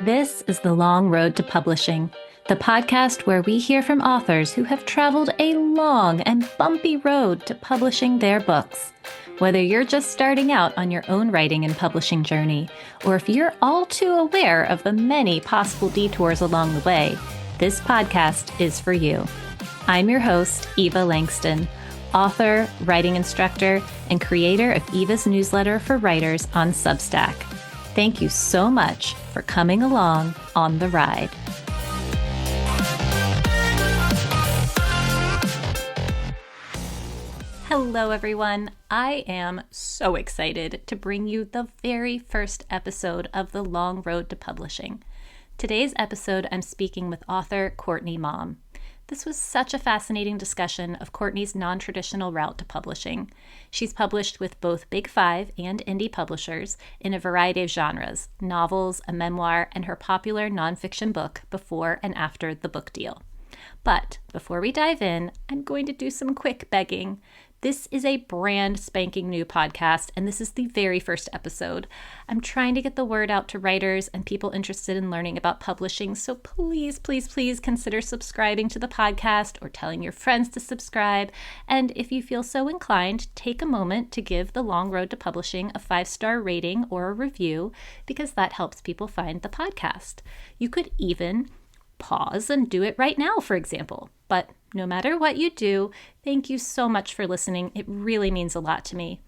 This is The Long Road to Publishing, the podcast where we hear from authors who have traveled a long and bumpy road to publishing their books. Whether you're just starting out on your own writing and publishing journey, or if you're all too aware of the many possible detours along the way, this podcast is for you. I'm your host, Eva Langston, author, writing instructor, and creator of Eva's newsletter for writers on Substack. Thank you so much for coming along on the ride. Hello, everyone. I am so excited to bring you the very first episode of The Long Road to Publishing. Today's episode, I'm speaking with author Courtney Maum. This was such a fascinating discussion of Courtney's non-traditional route to publishing. She's published with both Big Five and indie publishers in a variety of genres, novels, a memoir, and her popular nonfiction book, Before and After the Book Deal. But before we dive in, I'm going to do some quick begging. This is a brand spanking new podcast, and this is the very first episode. I'm trying to get the word out to writers and people interested in learning about publishing, so please, please, please consider subscribing to the podcast or telling your friends to subscribe. And if you feel so inclined, take a moment to give The Long Road to Publishing a 5-star rating or a review, because that helps people find the podcast. You could even pause and do it right now, for example. But no matter what you do, thank you so much for listening. It really means a lot to me.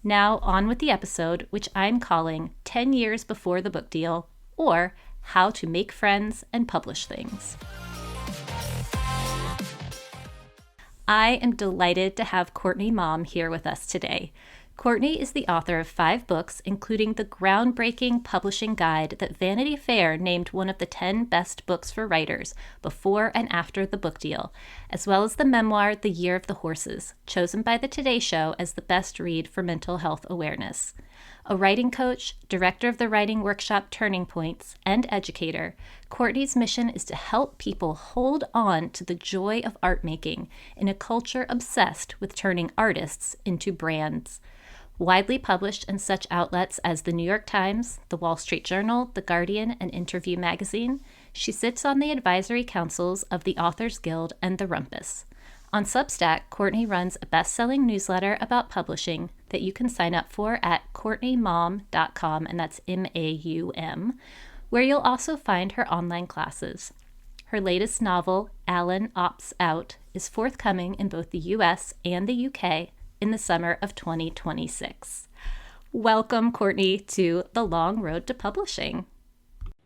Now on with the episode, which I'm calling 10 Years Before the Book Deal, or How to Make Friends and Publish Things. I am delighted to have Courtney Maum here with us today. Courtney is the author of 5 books, including the groundbreaking publishing guide that Vanity Fair named one of the 10 best books for writers before and after the book deal, as well as the memoir The Year of the Horses, chosen by the Today Show as the best read for mental health awareness. A writing coach, director of the writing workshop Turning Points, and educator, Courtney's mission is to help people hold on to the joy of art making in a culture obsessed with turning artists into brands. Widely published in such outlets as the New York Times, the Wall Street Journal, The Guardian, and Interview magazine, she sits on the advisory councils of the Authors Guild and the Rumpus. On Substack, Courtney runs a best-selling newsletter about publishing that you can sign up for at CourtneyMaum.com, and that's M-A-U-M, where you'll also find her online classes. Her latest novel, Alan Opts Out, is forthcoming in both the US and the UK in the summer of 2026. Welcome, Courtney, to The Long Road to Publishing.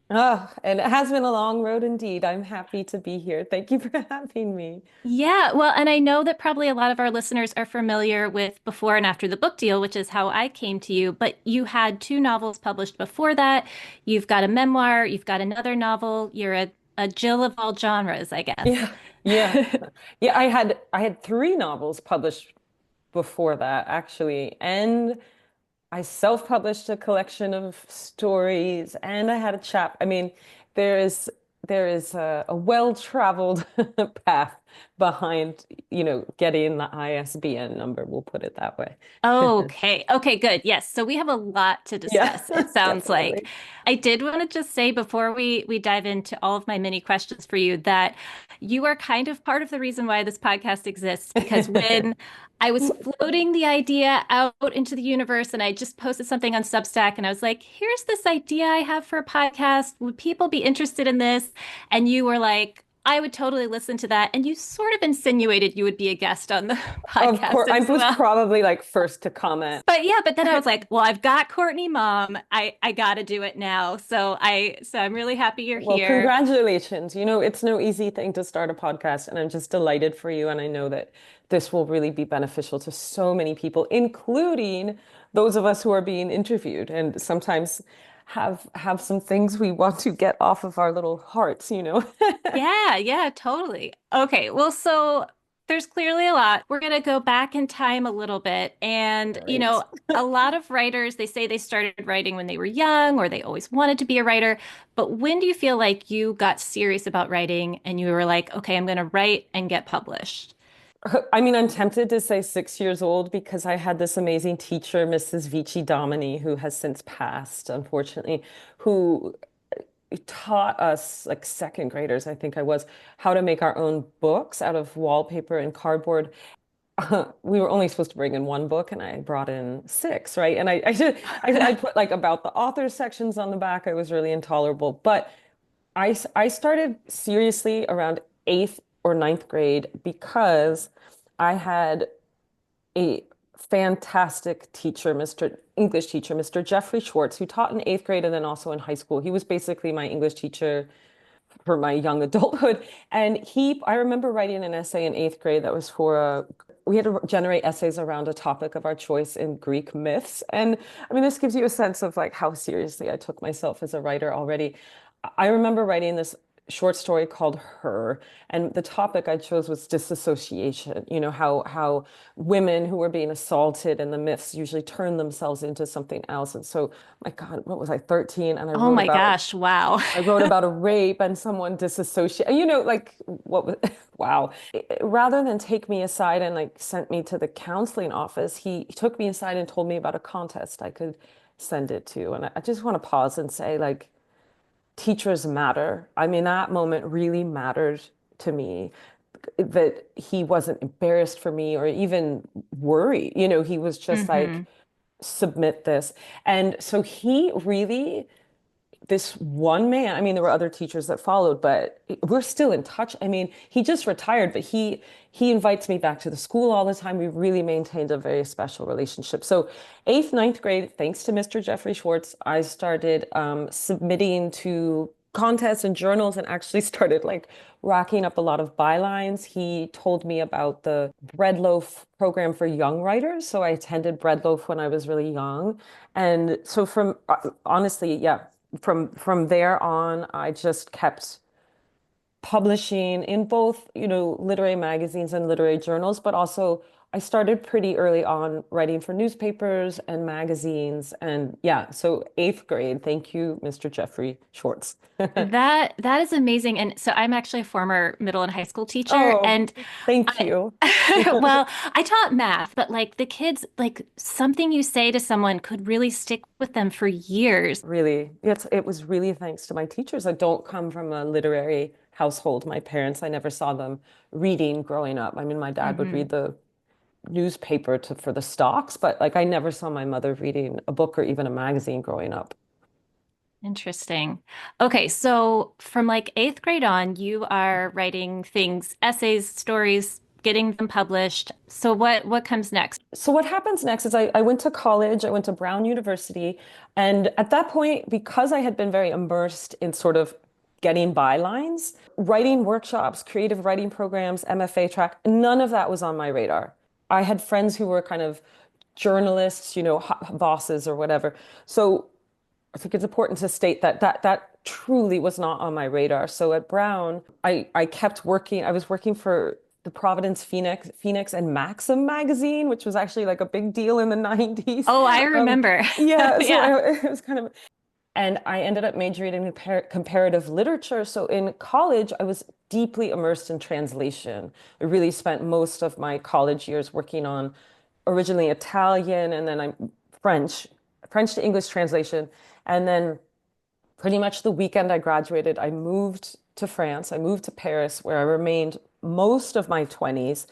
Oh, and it has been a long road indeed. I'm happy to be here. Thank you for having me. Yeah, well, and I know that probably a lot of our listeners are familiar with Before and After the Book Deal, which is how I came to you, but you had 2 novels published before that. You've got a memoir, you've got another novel. You're a Jill of all genres, I guess. Yeah, yeah, yeah. I had 3 novels published before that, actually, and I self-published a collection of stories, and I had a chap. I mean, there is a well-traveled path behind, getting the ISBN number. We'll put it that way. Okay. Okay, good. Yes. So we have a lot to Yeah, discuss, it sounds definitely. like. I did want to just say before we dive into all of my many questions for you that you are kind of part of the reason why this podcast exists, because when I was floating the idea out into the universe and I just posted something on Substack and I was like, here's this idea I have for a podcast. Would people be interested in this? And you were like, I would totally listen to that. And you sort of insinuated you would be a guest on the Of podcast course, I as was well. probably like first to comment. But yeah, but then I was like, well, I've got Courtney Maum. I got to do it now. So I'm really happy you're Well, here. congratulations. It's no easy thing to start a podcast, and I'm just delighted for you. And I know that this will really be beneficial to so many people, including those of us who are being interviewed, and sometimes have some things we want to get off of our little hearts. Yeah, yeah, totally. Okay, well, so there's clearly a lot. We're going to go back in time a little bit. And, Great. a lot of writers, they say they started writing when they were young or they always wanted to be a writer. But when do you feel like you got serious about writing and you were like, okay, I'm going to write and get published? I mean, I'm tempted to say 6 years old because I had this amazing teacher, Mrs. Vici Domini, who has since passed, unfortunately, who taught us, like second graders, I think I was, how to make our own books out of wallpaper and cardboard. We were only supposed to bring in one book, and I brought in six, right? And I put like about the author sections on the back. I was really intolerable. But I started seriously around eighth or ninth grade because I had a fantastic teacher, Mr. English teacher, Mr. Jeffrey Schwartz, who taught in eighth grade and then also in high school. He was basically my English teacher for my young adulthood. And I remember writing an essay in eighth grade that was we had to generate essays around a topic of our choice in Greek myths. And I mean, this gives you a sense of like how seriously I took myself as a writer already. I remember writing this short story called Her, and the topic I chose was disassociation. You know, how women who were being assaulted in the myths usually turn themselves into something else. And so, my God, what was I, 13? And Oh my gosh, wow. I wrote about a rape and someone disassociate. You know, like what was, wow. Rather than take me aside and like sent me to the counseling office, he took me aside and told me about a contest I could send it to. And I just want to pause and say, like, teachers matter. I mean, that moment really mattered to me, that he wasn't embarrassed for me or even worried. You know, he was just like, Hmm. submit this. And so he really, this one man, I mean, there were other teachers that followed, but we're still in touch. I mean, he just retired, but he invites me back to the school all the time. We really maintained a very special relationship. So eighth, ninth grade, thanks to Mr. Jeffrey Schwartz, I started submitting to contests and journals and actually started like racking up a lot of bylines. He told me about the Bread Loaf program for young writers. So I attended Bread Loaf when I was really young. And so from honestly, yeah, from there on, I just kept publishing in both, you know, literary magazines and literary journals, but also I started pretty early on writing for newspapers and magazines. And yeah, so eighth grade, thank you, Mr. Jeffrey Schwartz. That is amazing. And so I'm actually a former middle and high school teacher, Oh, and thank I, you. well, I taught math, but like the kids, like something you say to someone could really stick with them for years. Really, it was really thanks to my teachers. I don't come from a literary household. My parents, I never saw them reading growing up. I mean, my dad would read Hmm. the newspaper for the stocks, but like I never saw my mother reading a book or even a magazine growing up. Interesting. Okay, so from like eighth grade on, you are writing things, essays, stories, getting them published. So what comes next? So what happens next is I went to college, I went to Brown University, and at that point, because I had been very immersed in sort of getting bylines, writing workshops, creative writing programs, MFA track, none of that was on my radar. I had friends who were kind of journalists, you know, bosses or whatever. So I think it's important to state that that truly was not on my radar. So at Brown, I kept working. I was working for the Providence Phoenix and Maxim magazine, which was actually like a big deal in the 90s. Oh, I Um, remember. yeah, so Yeah. it was kind of, and I ended up majoring in comparative literature. So in college, I was deeply immersed in translation. I really spent most of my college years working on originally Italian and then I'm French to English translation. And then pretty much the weekend I graduated, I moved to France. I moved to Paris, where I remained most of my 20s.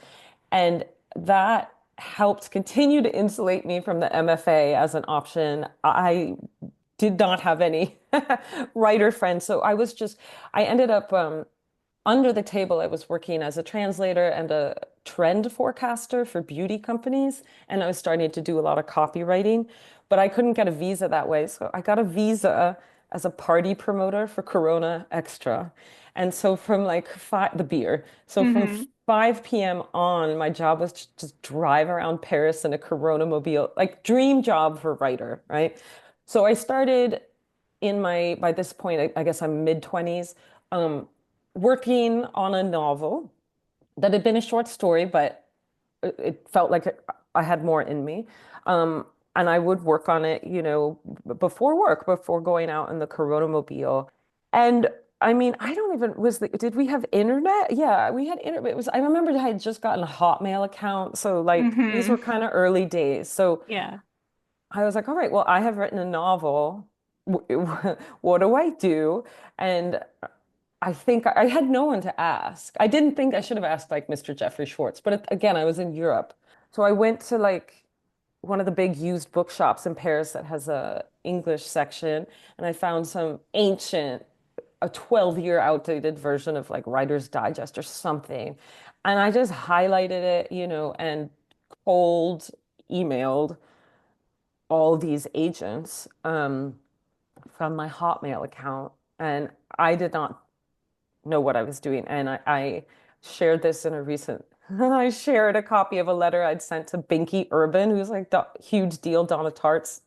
And that helped continue to insulate me from the MFA as an option. I did not have any writer friends. So I ended up under the table, I was working as a translator and a trend forecaster for beauty companies. And I was starting to do a lot of copywriting, but I couldn't get a visa that way. So I got a visa as a party promoter for Corona Extra. And so from like the beer. So from Hmm. 5 p.m. on, my job was to just drive around Paris in a Corona mobile, like dream job for a writer, right? So I started by this point, I guess I'm mid 20s, um, working on a novel that had been a short story, but it felt like I had more in me. And I would work on it, you know, before work, before going out in the Corona mobile. And I mean, I don't even did we have internet? Yeah, we had internet. It was, I remember I had just gotten a Hotmail account. So like these were Hmm. kind of early days. So Yeah. I was like, all right, well, I have written a novel. what do I do? And I think I had no one to ask. I didn't think I should have asked like Mr. Jeffrey Schwartz, but again, I was in Europe. So I went to like one of the big used bookshops in Paris that has a English section, and I found some ancient, a 12-year outdated version of like Writer's Digest or something. And I just highlighted it, and cold emailed all these agents from my Hotmail account. And I did not know what I was doing. And I shared this in a recent, I shared a copy of a letter I'd sent to Binky Urban, who's like the huge deal, Donna Tartt's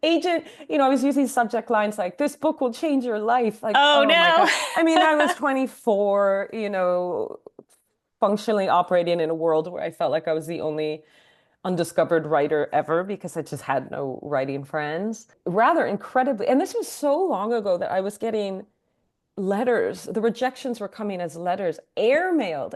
agent. I was using subject lines like, this book will change your life. Like, Oh oh my no. God. I mean, I was 24, functionally operating in a world where I felt like I was the only undiscovered writer ever because I just had no writing friends. Rather incredibly, and this was so long ago that I was getting letters. The rejections were coming as letters, airmailed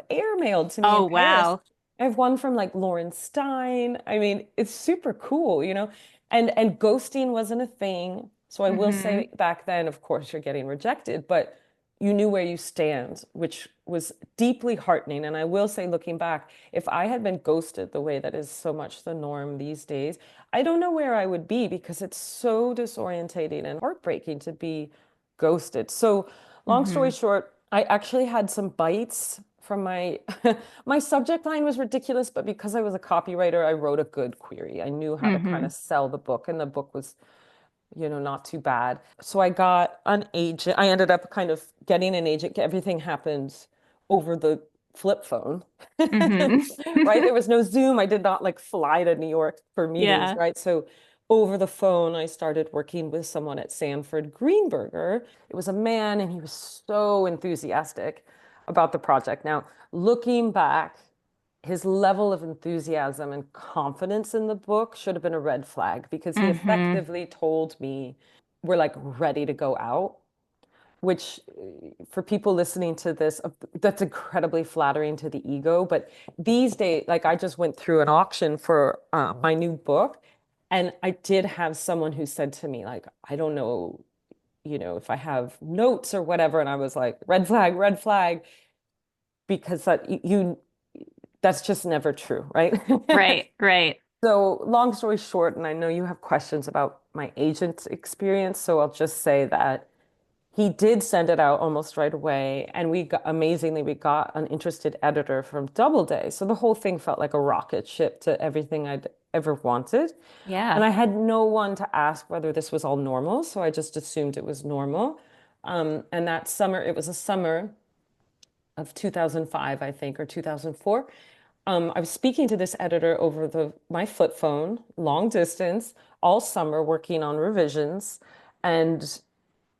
to me in Oh Paris. wow. I have one from like Lauren Stein. I mean, it's super cool. And ghosting wasn't a thing. So I will Hmm. say back then, of course, you're getting rejected, but you knew where you stand, which was deeply heartening. And I will say, looking back, if I had been ghosted the way that is so much the norm these days, I don't know where I would be because it's so disorientating and heartbreaking to be ghosted. So long story Hmm. short, I actually had some bites from my my subject line was ridiculous, but because I was a copywriter, I wrote a good query. I knew how to kind Hmm. of sell the book, and the book was, not too bad. So I got an agent. I ended up kind of getting an agent. Everything happened over the flip phone, Hmm. right? There was no Zoom. I did not like fly to New York for meetings, Yeah. right? So over the phone, I started working with someone at Sanford Greenberger. It was a man, and he was so enthusiastic about the project. Now, looking back, his level of enthusiasm and confidence in the book should have been a red flag because he Hmm. effectively told me we're like ready to go out, which for people listening to this, that's incredibly flattering to the ego. But these days, like I just went through an auction for my new book, and I did have someone who said to me, like, I don't know, if I have notes or whatever. And I was like, red flag, because that's just never true, right? Right, right. So, long story short, and I know you have questions about my agent's experience, so I'll just say that he did send it out almost right away, and amazingly, we got an interested editor from Doubleday. So the whole thing felt like a rocket ship to everything I'd ever wanted. And Yeah. I had no one to ask whether this was all normal, so I just assumed it was normal. And that summer, it was a summer of 2005, I think, or 2004. I was speaking to this editor over my flip phone, long distance, all summer, working on revisions. And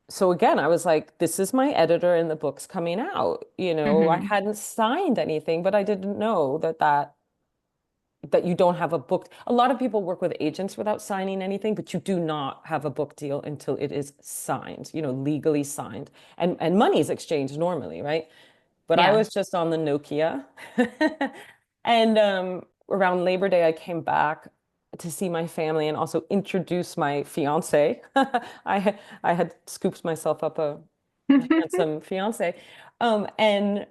so again, I was like, this is my editor and the book's coming out. I Hmm. hadn't signed anything, but I didn't know that you don't have a book. A lot of people work with agents without signing anything, but you do not have a book deal until it is signed, legally signed. And money is exchanged normally, right? But I Yeah. was just on the Nokia. And around Labor Day, I came back to see my family and also introduce my fiance. I had scooped myself up a handsome fiance. And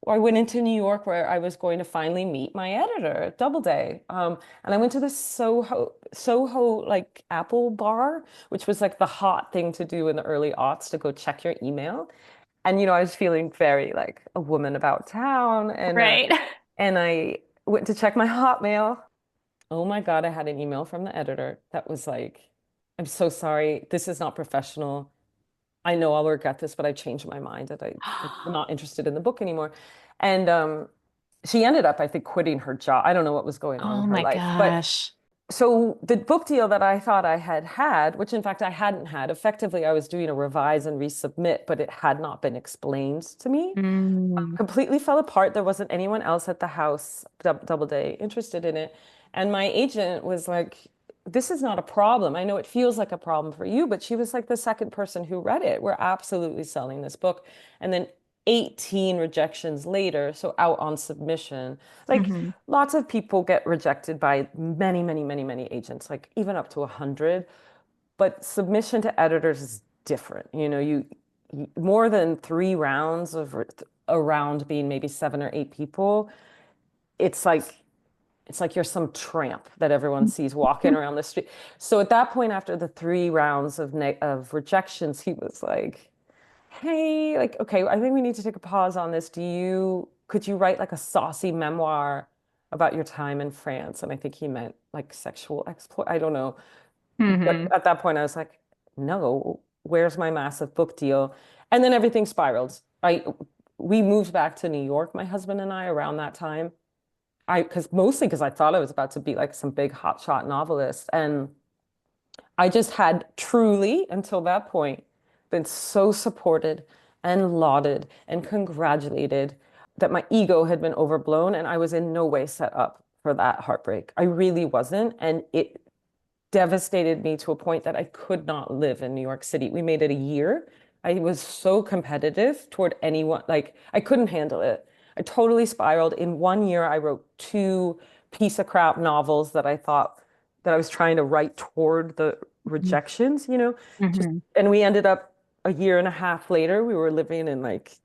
I went into New York where I was going to finally meet my editor at Doubleday. And I went to this Soho like Apple bar, which was like the hot thing to do in the early aughts to go check your email. And I was feeling very like a woman about town, Right. and I went to check my Hotmail. Oh my God, I had an email from the editor that was like, I'm so sorry. This is not professional. I know I'll regret this, but I changed my mind and I'm not interested in the book anymore. And she ended up, I think, quitting her job. I don't know what was going on in Oh her my life. But gosh. so the book deal that I thought I had had, which in fact I hadn't had, effectively I was doing a revise and resubmit, but it had not been explained to me, Mm. completely fell apart. There wasn't anyone else at the house, Doubleday, interested in it. And my agent was like, this is not a problem. I know it feels like a problem for you, but she was like the second person who read it. We're absolutely selling this book. And then 18 rejections later, so out on submission, like Hmm. lots of people get rejected by many, many, many, many agents, like even up to 100. but submission to editors is different. More than three rounds of around being maybe 7 or 8 people. It's like it's like you're some tramp that everyone sees walking around the street. So at that point, after the 3 rounds of rejections, he was like, "Hey, like, okay, I think we need to take a pause on this. Could you write like a saucy memoir about your time in France?" And I think he meant like sexual exploit. I don't know. But Hmm. at that point, I was like, "No, where's my massive book deal?" And then everything spiraled. We moved back to New York, my husband and I, around that time. Mostly because I thought I was about to be like some big hotshot novelist. And I just had truly, until that point, been so supported and lauded and congratulated that my ego had been overblown. And I was in no way set up for that heartbreak. I really wasn't. And it devastated me to a point that I could not live in New York City. We made it a year. I was so competitive toward anyone, like I couldn't handle it. I totally spiraled. In 1 year, I wrote two piece of crap novels that I thought that I was trying to write toward the rejections, just, Hmm. and we ended up a year and a half later, we were living in like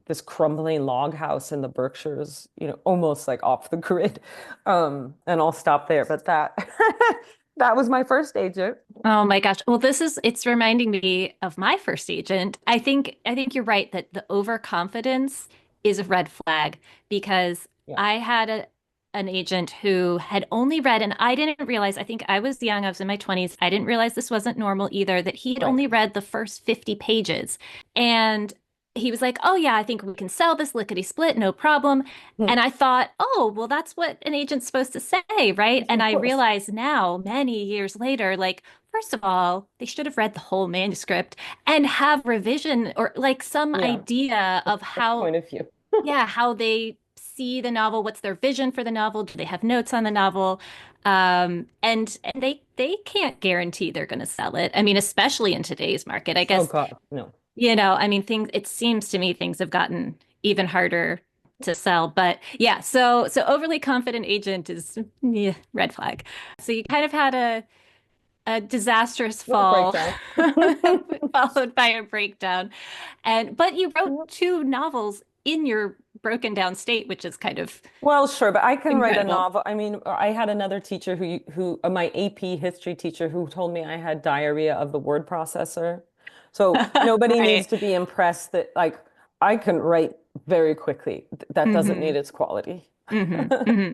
this crumbling log house in the Berkshires, almost like off the grid. And I'll stop there. But that that was my first agent. Oh my gosh. Well, it's reminding me of my first agent. I think you're right that the overconfidence is a red flag because Yeah, I had an agent who had only read, and I didn't realize, I think I was young, I was in my 20s. I didn't realize this wasn't normal either, that he had right. only read the first 50 pages. And he was like, "Oh yeah, I think we can sell this lickety split, no problem." Hmm. And I thought, "Oh, well, that's what an agent's supposed to say, right?" Yes, And of I course. realize now, many years later, like, first of all, they should have read the whole manuscript and have revision or like some Yeah, idea of a how, point of view. yeah, how they see the novel, what's their vision for the novel, do they have notes on the novel? And they can't guarantee they're going to sell it. I mean, especially in today's market, I Oh guess, God, no. I mean, things, it seems to me things have gotten even harder to sell. But yeah, so overly confident agent is, yeah, red flag. So you kind of had a disastrous Little fall breakdown. followed by a breakdown. But you wrote Yep. two novels in your broken down state, which is kind of Well, sure, but I can write a incredible. novel. I mean, I had another teacher my AP history teacher, who told me I had diarrhea of the word processor. So nobody needs Right. to be impressed that like I can write very quickly. That doesn't Hmm. need its quality. Hmm. Hmm.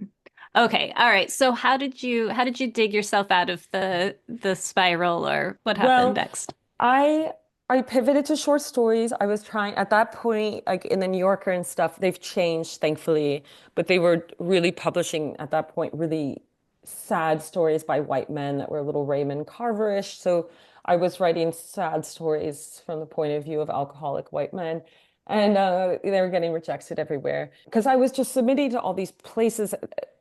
Okay. All right. So how did you dig yourself out of the spiral, or what happened Well, next? I I pivoted to short stories. I was trying at that point, like in the New Yorker and stuff, they've changed, thankfully, but they were really publishing at that point really sad stories by white men that were a little Raymond Carver-ish. So I was writing sad stories from the point of view of alcoholic white men. And they were getting rejected everywhere because I was just submitting to all these places.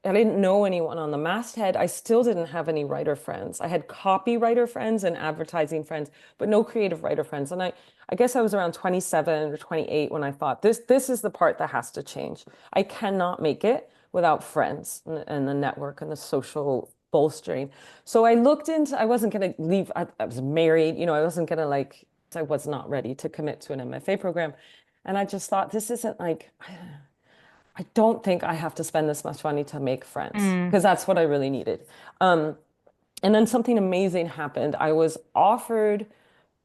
I didn't know anyone on the masthead. I still didn't have any writer friends. I had copywriter friends and advertising friends, but no creative writer friends. And I guess I was around 27 or 28 when I thought this is the part that has to change. I cannot make it without friends and the network and the social bolstering. So I wasn't going to leave. I was married, I wasn't going to I was not ready to commit to an MFA program. And I just thought, this isn't like, I don't think I have to spend this much money to make friends Mm. because that's what I really needed. Um, and then something amazing happened. I was offered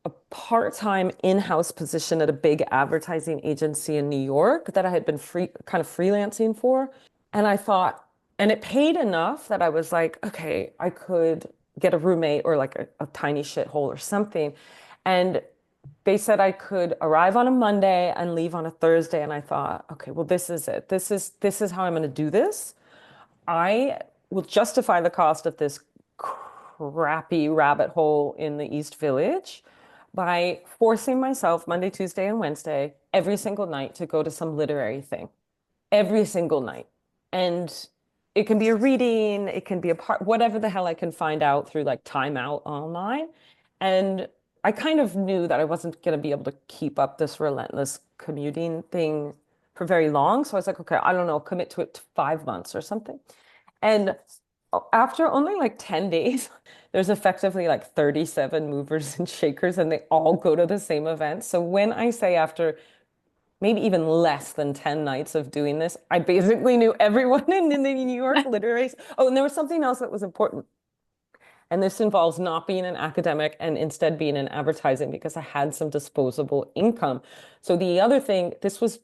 a part-time in-house position at a big advertising agency in New York that I had been kind of freelancing for. And I thought, and it paid enough that I was like, okay, I could get a roommate or like a tiny shithole or something. And they said I could arrive on a Monday and leave on a Thursday. And I thought, okay, well, this is it. This is how I'm going to do this. I will justify the cost of this crappy rabbit hole in the East Village by forcing myself Monday, Tuesday, and Wednesday every single night to go to some literary thing every single night. And it can be a reading, it can be a part, whatever the hell I can find out through like Time Out online. And I kind of knew that I wasn't going to be able to keep up this relentless commuting thing for very long. So I was like, okay, I don't know, commit to it to 5 months or something. And After only like 10 days, there's effectively like 37 movers and shakers, and they all go to the same event. So when I say after maybe even less than 10 nights of doing this, I basically knew everyone in the New York literary. Oh, and there was something else that was important. And this involves not being an academic and instead being in advertising because I had some disposable income. So the other thing, this was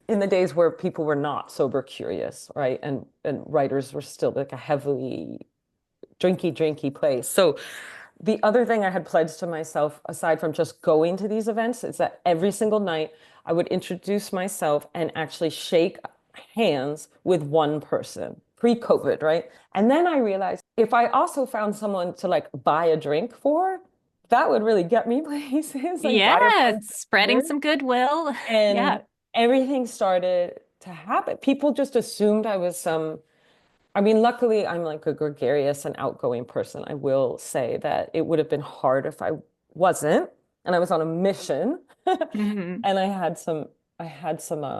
in the days where people were not sober curious, right? And writers were still like a heavily drinky place. So the other thing I had pledged to myself, aside from just going to these events, is that every single night I would introduce myself and actually shake hands with one person pre-COVID, right? And then I realized if I also found someone to like buy a drink for, that would really get me places, like buy a Yeah, friend spreading dinner. some goodwill. And Yeah. everything started to happen. People just assumed I was some I mean, luckily, I'm like a gregarious and outgoing person. I will say that it would have been hard if I wasn't, and I was on a mission, Hmm. and I had some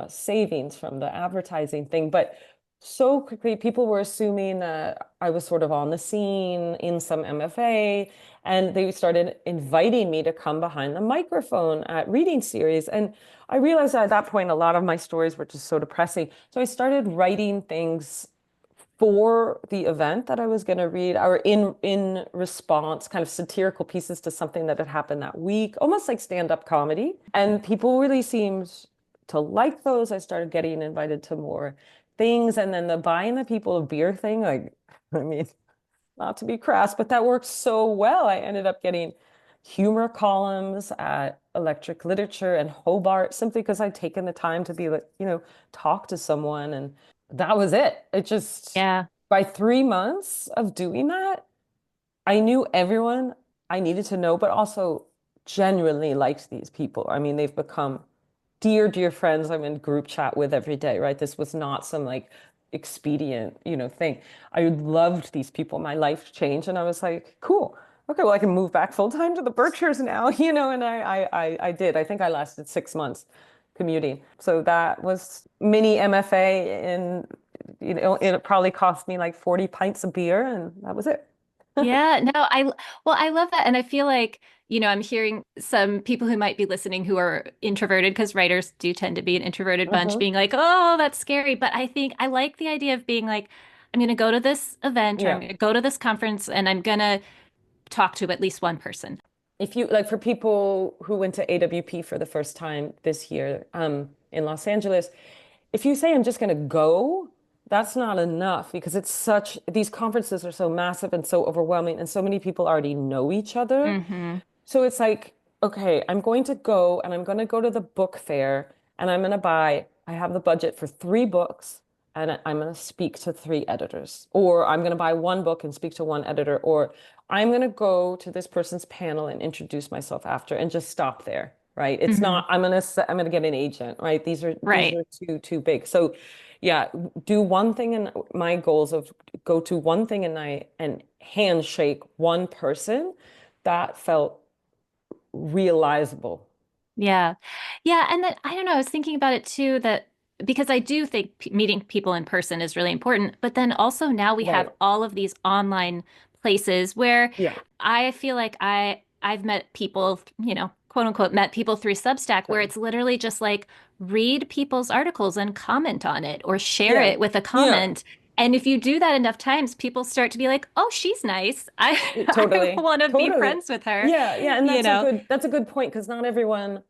savings from the advertising thing, but so quickly people were assuming that I was sort of on the scene in some MFA, and they started inviting me to come behind the microphone at reading series, and I realized that at that point a lot of my stories were just so depressing. So I started writing things for the event that I was going to read, or in response, kind of satirical pieces to something that had happened that week, almost like stand-up comedy. And people really seemed to like those. I started getting invited to more things, and then the buying the people a beer thing, like, I mean, not to be crass, but that worked so well. I ended up getting humor columns at Electric Literature and Hobart simply because I'd taken the time to be like, talk to someone. And that was it. It just, Yeah. by 3 months of doing that, I knew everyone I needed to know, but also genuinely liked these people. I mean, they've become dear friends I'm in group chat with every day, right? This was not some like expedient, thing. I loved these people. My life changed, and I was like, cool. Okay, well, I can move back full time to the Berkshires now, and I did. I think I lasted 6 months commuting. So that was mini MFA, and it probably cost me like 40 pints of beer, and that was it. Yeah, no, well, I love that. And I feel like, I'm hearing some people who might be listening who are introverted because writers do tend to be an introverted bunch Hmm. being like, oh, that's scary. But I think I like the idea of being like, I'm going to go to this event or I'm Yeah. going to go to this conference and I'm going to talk to at least one person. If you like, for people who went to AWP for the first time this year, in Los Angeles, if you say I'm just going to go, that's not enough because these conferences are so massive and so overwhelming, and so many people already know each other. Hmm. So it's like, okay, I'm going to go and I'm going to go to the book fair and I have the budget for 3 books and I'm going to speak to 3 editors. Or I'm going to buy one book and speak to one editor. Or I'm going to go to this person's panel and introduce myself after and just stop there. Right. It's Hmm. not, I'm going to get an agent. Right. These Right. are too big. So yeah, do one thing. And my goals of go to one thing a night and handshake one person, that felt realizable. Yeah. Yeah. And that, I don't know, I was thinking about it too, that because I do think meeting people in person is really important, but then also now we have Right. all of these online places where Yeah. I feel like I've met people, quote unquote, met people through Substack where Sure. it's literally just like read people's articles and comment on it or share Yeah. it with a Yeah. comment. And if you do that enough times, people start to be like, "Oh, she's nice. I I Totally. want to be Totally. friends with her." Yeah. Yeah. And You know. that's a good point because not everyone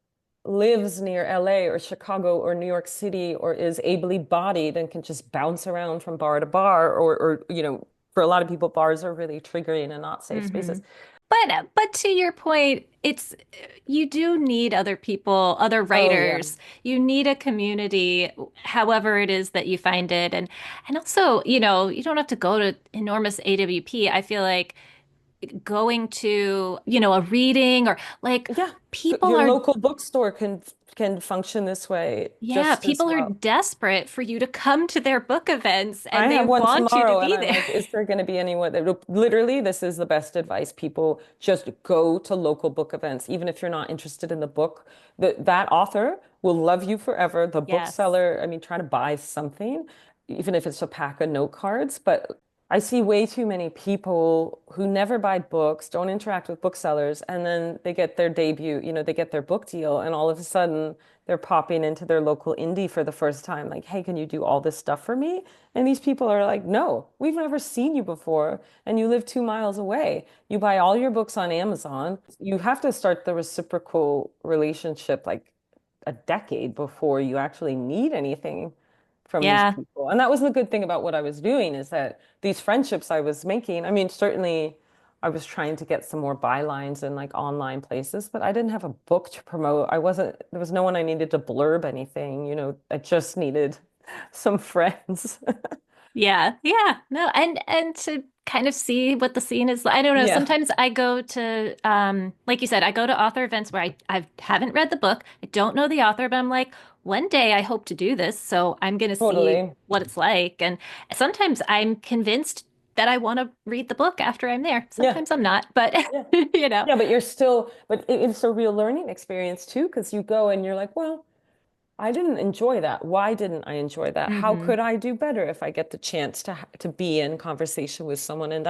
lives near LA or Chicago or New York City or is ably bodied and can just bounce around from bar to bar or for a lot of people, bars are really triggering and not safe Hmm. spaces. But to your point, it's you do need other people, other Oh, yeah. writers. You need a community, however it is that you find it. And also, you don't have to go to enormous AWP. I feel like going to, a reading or like Yeah. people Your are local bookstore can function this way yeah, just as people are well. desperate for you to come to their book events I and they have one want you to tomorrow, and be I'm there. like, is there going to be anyone that literally, this is the best advice. People just go to local book events, even if you're not interested in the book. That author will love you forever. The Yes. bookseller, I mean, try to buy something, even if it's a pack of note cards. But I see way too many people who never buy books, don't interact with booksellers, and then they get their debut, they get their book deal, and all of a sudden they're popping into their local indie for the first time, like, hey, can you do all this stuff for me? And these people are like, no, we've never seen you before, and you live 2 miles away. You buy all your books on Amazon. You have to start the reciprocal relationship like a decade before you actually need anything from these Yeah. people. And that was the good thing about what I was doing is that these friendships I was making, I mean, certainly I was trying to get some more bylines in like online places, but I didn't have a book to promote. There was no one I needed to blurb anything, I just needed some friends. Yeah, yeah, no, and to kind of see what the scene is like. I don't know. Yeah, Sometimes I go to, like you said, I go to author events where I haven't read the book, I don't know the author, but I'm like, one day I hope to do this, so I'm gonna see totally. what it's like. And sometimes I'm convinced that I want to read the book after I'm there. Yeah, Sometimes I'm not, but yeah. you know. Yeah, but it's a real learning experience too, because you go and you're like, well, I didn't enjoy that. Why didn't I enjoy that? How Hmm. could I do better if I get the chance to be in conversation with someone? And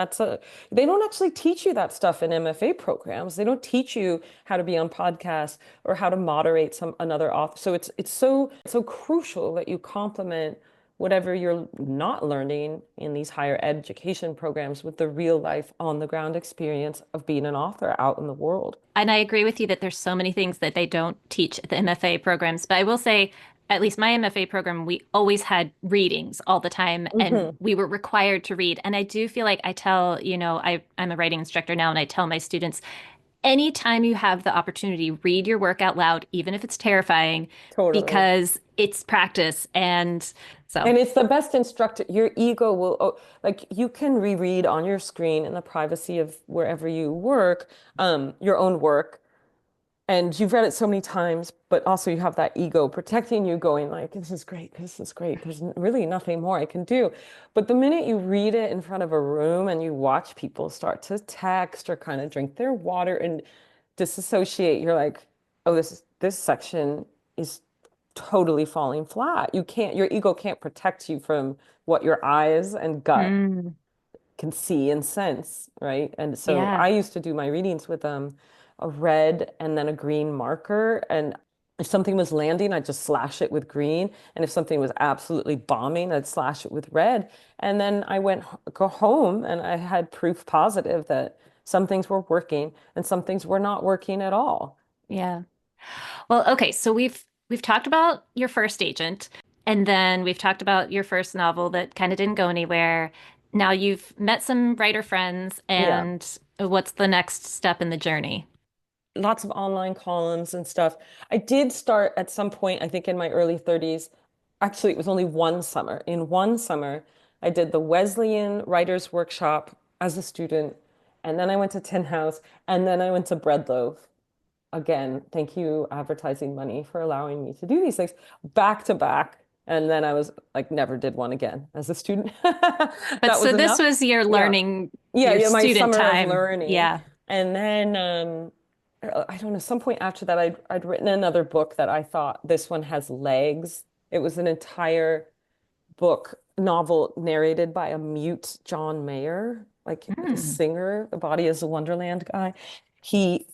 they don't actually teach you that stuff in MFA programs. They don't teach you how to be on podcasts or how to moderate another author. So it's so crucial that you complement whatever you're not learning in these higher education programs with the real life on the ground experience of being an author out in the world. And I agree with you that there's so many things that they don't teach at the MFA programs. But I will say, at least my MFA program, we always had readings all the time and Hmm. we were required to read. And I do feel like I tell, I'm a writing instructor now, and I tell my students, anytime you have the opportunity, read your work out loud, even if it's terrifying, Totally. because it's practice. And so, And it's the best instructor. Your ego will, like, you can reread on your screen in the privacy of wherever you work, your own work. And you've read it so many times, but also you have that ego protecting you, going like, this is great, this is great. There's really nothing more I can do. But the minute you read it in front of a room and you watch people start to text or kind of drink their water and disassociate, you're like, oh, this section is totally falling flat. Your ego can't protect you from what your eyes and gut mm, can see and sense, right? And so yeah, I used to do my readings with a red and then a green marker. And if something was landing, I'd just slash it with green. And if something was absolutely bombing, I'd slash it with red. And then go home and I had proof positive that some things were working and some things were not working at all. yeah. Well, okay, so we've talked about your first agent, and then we've talked about your first novel that kind of didn't go anywhere. Now you've met some writer friends, Yeah. and what's the next step in the journey? Lots of online columns and stuff. I did start at some point, I think in my early 30s. Actually, it was only one summer. In one summer, I did the Wesleyan Writers Workshop as a student, and then I went to Tin House, and then I went to Breadloaf. Again, thank you, advertising money, for allowing me to do these things back to back. And then I was like, never did one again as a student. But That so was this enough. was your Yeah. learning, Yeah, your yeah, my student summer of time. learning. Yeah. And then I don't know, some point after that I'd written another book that I thought this one has legs. It was an entire novel narrated by a mute John Mayer, like the Mm. singer, the Body is a Wonderland guy.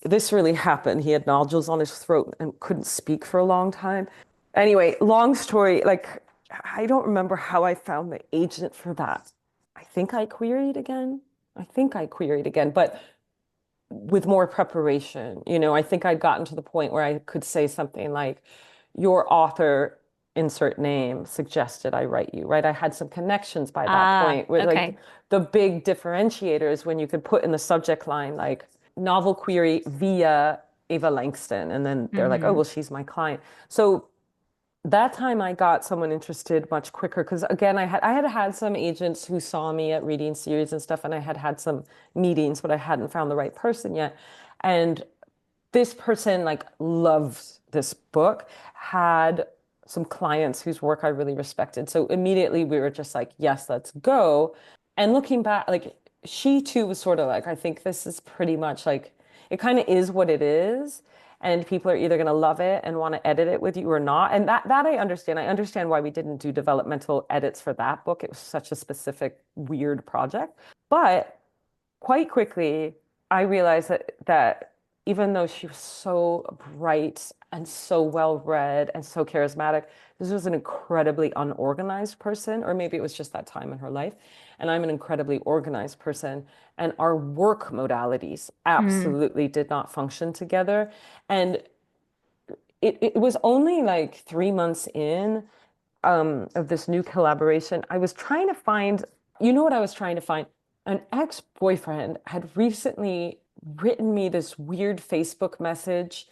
This really happened. He had nodules on his throat and couldn't speak for a long time. Anyway, long story, like I don't remember how I found the agent for that. I think I queried again. I think I queried again, but with more preparation. I think I'd gotten to the point where I could say something like, your author, insert name, suggested I write you, right? I had some connections by that Ah, point with like okay. the big differentiators when you could put in the subject line, like novel query via Ava Langston. And then they're like, oh, Hmm. well, she's my client. So that time I got someone interested much quicker because again I had some agents who saw me at reading series and stuff and I had had some meetings but I hadn't found the right person yet, and this person like loved this book, had some clients whose work I really respected, so immediately we were just like, yes, let's go. And looking back, like, she too was sort of like, I think this is pretty much like, it kind of is what it is. and people are either going to love it and want to edit it with you or not. And that I understand. I understand why we didn't do developmental edits for that book. It was such a specific, weird project. But quite quickly, I realized that even though she was so bright and so well read and so charismatic, this was an incredibly unorganized person, or maybe it was just that time in her life. And I'm an incredibly organized person, and our work modalities Mm. absolutely did not function together. And it was only like 3 months in of this new collaboration. I was trying to find, you know what I was trying to find? An ex-boyfriend had recently written me this weird Facebook message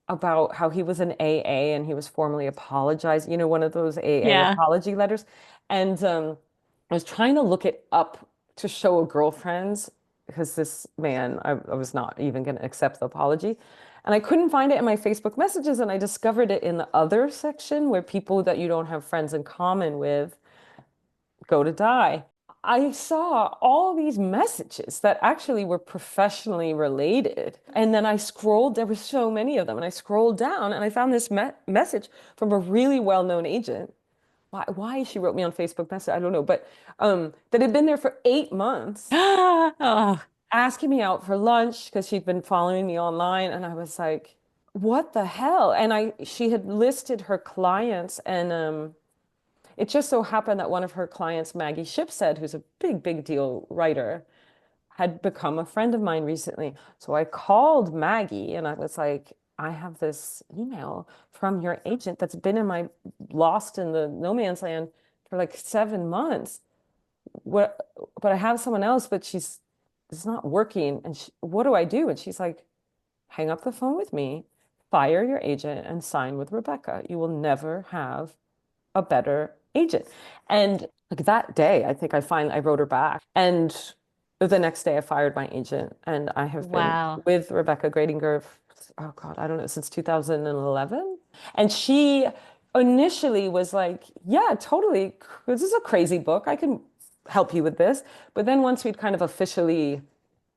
about how he was an AA and he was formally apologized, you know, one of those AA Yeah. apology letters. And I was trying to look it up to show a girlfriend because this man, I was not even going to accept the apology. And I couldn't find it in my Facebook messages, and I discovered it in the other section where people that you don't have friends in common with go to die. I saw all these messages that actually were professionally related. And then I scrolled, there were so many of them, and I scrolled down and I found this message from a really well-known agent. Why she wrote me on Facebook Messenger, I don't know, but that had been there for 8 months, Oh, asking me out for lunch because she'd been following me online. And I was like, what the hell? And she had listed her clients, and it just so happened that one of her clients, Maggie Shipstead, who's a big, big deal writer, had become a friend of mine recently. So I called Maggie and I was like, I have this email from your agent that's been in my lost in the no man's land for like 7 months. What, but I have someone else, but it's not working. And what do I do? And she's like, hang up the phone with me, fire your agent, and sign with Rebecca. You will never have a better agent. And like that day, I think I wrote her back. And the next day I fired my agent, and I have been wow. with Rebecca Gradinger, oh God, I don't know, since 2011. And she initially was like, yeah, totally. This is a crazy book. I can help you with this. But then once we'd kind of officially,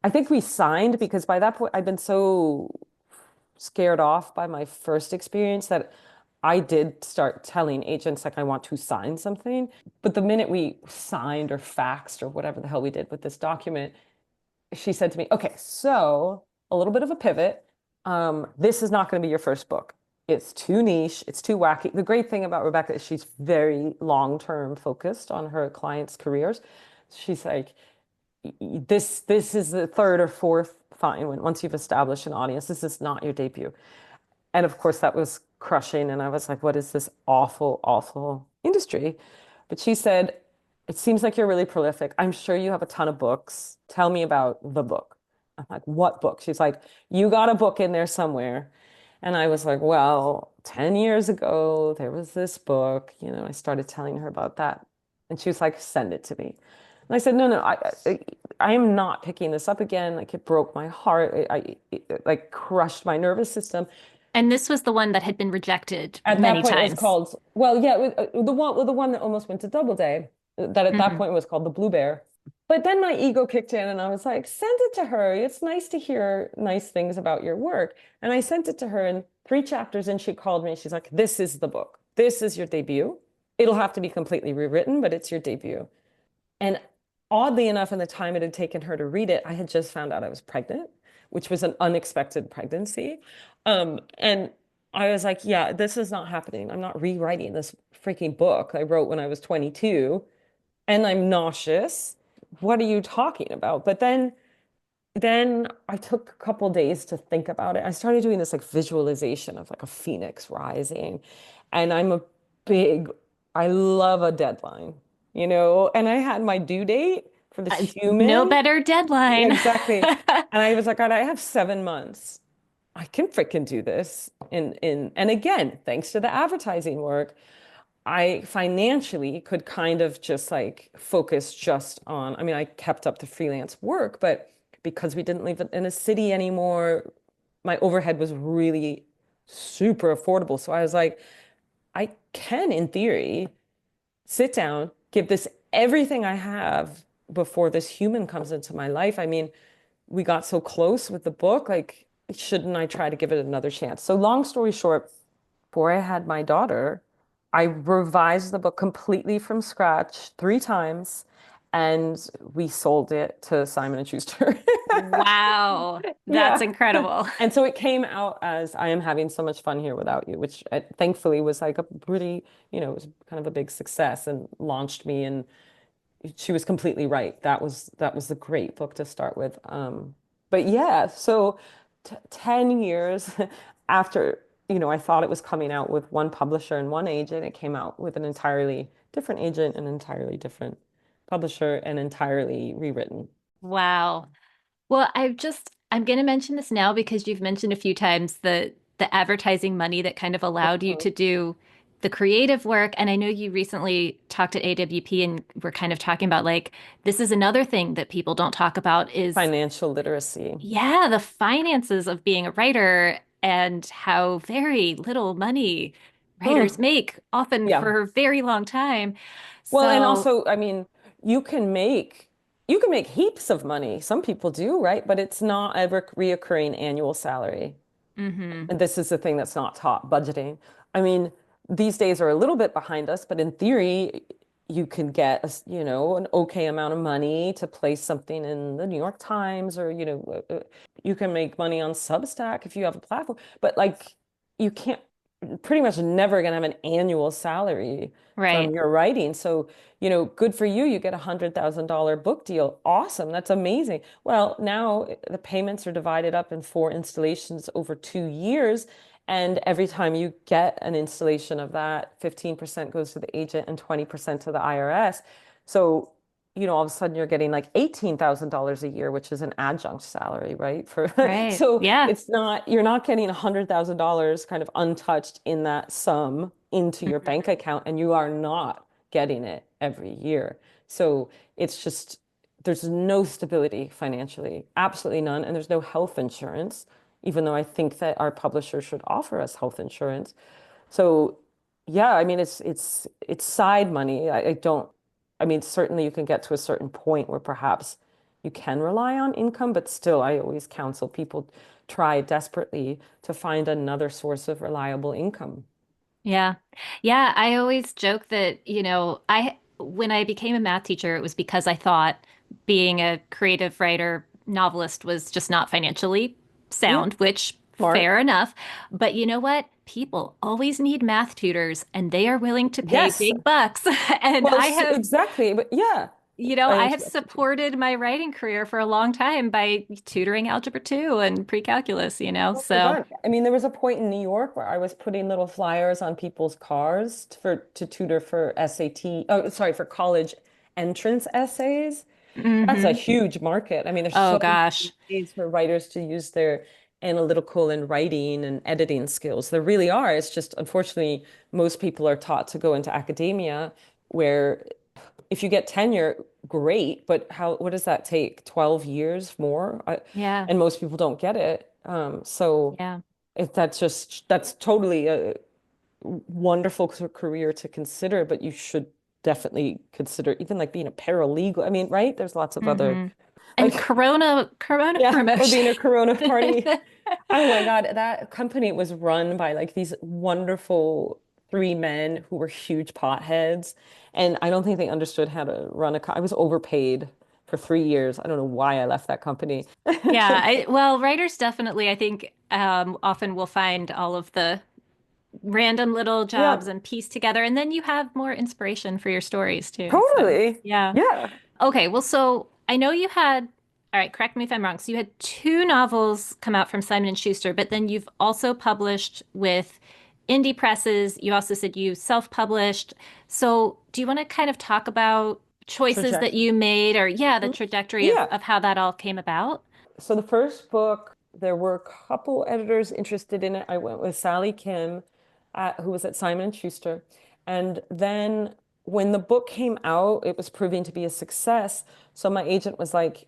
I think we signed because by that point I'd been so scared off by my first experience that I did start telling agents like I want to sign something. But the minute we signed or faxed or whatever the hell we did with this document, she said to me, okay, so a little bit of a pivot. This is not going to be your first book. It's too niche. It's too wacky. The great thing about Rebecca is she's very long-term focused on her clients' careers. She's like, this is the third or fourth, fine, once you've established an audience, this is not your debut. And of course, that was crushing. And I was like, what is this awful, awful industry? But she said, it seems like you're really prolific. I'm sure you have a ton of books. Tell me about the book. I'm like, what book? She's like, you got a book in there somewhere. And I was like, well, 10 years ago, there was this book. You know, I started telling her about that. And she was like, send it to me. And I said, no, no, I am not picking this up again. Like it broke my heart. It like crushed my nervous system. And this was the one that had been rejected At that many point, it was times. called, well, yeah, the one that almost went to Doubleday, that at that Hmm. point was called the Blue Bear. But then my ego kicked in and I was like, send it to her. It's nice to hear nice things about your work. And I sent it to her, and 3 chapters in, she called me. She's like, this is the book. This is your debut. It'll have to be completely rewritten, but it's your debut. And oddly enough, in the time it had taken her to read it, I had just found out I was pregnant, which was an unexpected pregnancy. And I was like, yeah, this is not happening. I'm not rewriting this freaking book I wrote when I was 22, and I'm nauseous. What are you talking about? But then I took a couple days to think about it. I started doing this like visualization of like a phoenix rising. And big, I love a deadline, and I had my due date for this No human. better Yeah, deadline. exactly. And I was like, God, I have 7 months. I can freaking do this. And again, thanks to the advertising work, I financially could kind of just like focus just on, I mean, I kept up the freelance work, but because we didn't live in a city anymore, my overhead was really super affordable. So I was like, I can, in theory, sit down, give this everything I have before this human comes into my life. I mean, we got so close with the book. Like, shouldn't I try to give it another chance? So long story short, before I had my daughter, I revised the book completely from scratch 3 times, and we sold it to Simon and Schuster. Wow, that's Yeah. incredible. And so it came out as I am having so much fun here without you, which thankfully was like a pretty, it was kind of a big success and launched me. And she was completely right. That was a great book to start with. But yeah, so t 10 years after, I thought it was coming out with one publisher and one agent, it came out with an entirely different agent, an entirely different publisher, and entirely rewritten. Wow. Well, I'm going to mention this now because you've mentioned a few times the advertising money that kind of allowed you Mhm. to do the creative work. And I know you recently talked at AWP and we're kind of talking about like this is another thing that people don't talk about is Financial literacy. yeah, the finances of being a writer and how very little money writers Mm, make, often yeah. for a very long time. Well, and So, also, I mean, you can make you can make heaps of money. Some people do, right? But it's not a reoccurring annual salary. hmm, And this is the thing that's not taught, budgeting. I mean, these days are a little bit behind us, but in theory, you can get an okay amount of money to place something in the New York Times, or you can make money on Substack if you have a platform. But like, you can't pretty much never gonna have an annual salary from right, your writing. So, good for you. You get $100,000 book deal. Awesome. That's amazing. Well, now the payments are divided up in 4 installations over 2 years. And every time you get an installation of that, 15% goes to the agent and 20% to the IRS. So, all of a sudden you're getting like $18,000 a year, which is an adjunct salary, right? right. So Yeah. you're not getting $100,000 kind of untouched in that sum into your bank Mhm. account, and you are not getting it every year. So it's just, there's no stability financially, absolutely none. And there's no health insurance, even though I think that our publisher should offer us health insurance. So yeah, I mean it's side money. I don't I mean certainly you can get to a certain point where perhaps you can rely on income, but still I always counsel people try desperately to find another source of reliable income. Yeah. Yeah, I always joke that, I when I became a math teacher, it was because I thought being a creative writer, novelist was just not financially Yeah, sound, which smart. fair enough. But you know what? People always need math tutors and they are willing to pay Yes. big bucks. And Well, exactly. But yeah, I I have interrupted you. supported my writing career for a long time by tutoring Algebra 2 and pre-calculus, Oh my So, God. I mean, there was a point in New York where I was putting little flyers on people's cars to tutor for SAT, oh, sorry, for college entrance essays. That's a hmm. huge market. I mean, there's Oh so many gosh. ways for writers to use their analytical and writing and editing skills. There really are. It's just, unfortunately, most people are taught to go into academia where if you get tenure, great, but what does that take? 12 years more? Yeah. And most people don't get it. So Yeah. that's totally a wonderful career to consider, but you should definitely consider even like being a paralegal. I mean, right? There's lots of other Hmm. And like Corona yeah, or promotion. being a Corona party. Oh my God, that company was run by like these wonderful 3 men who were huge potheads. And I don't think they understood how to run I was overpaid for 3 years. I don't know why I left that company. Yeah, writers definitely, I think, often will find all of the random little Yeah, jobs and piece together, and then you have more inspiration for your stories too. So, totally. yeah. Yeah. Okay, well, so I know you had, all right, correct me if I'm wrong. So you had two novels come out from Simon and Schuster, but then you've also published with indie presses. You also said you self-published. So do you want to kind of talk about choices that Trajectory. you made or yeah, the Mhm. trajectory Yeah. of how that all came about? So the first book, there were a couple editors interested in it. I went with Sally Kim, who was at Simon and Schuster. And then when the book came out, it was proving to be a success. So my agent was like,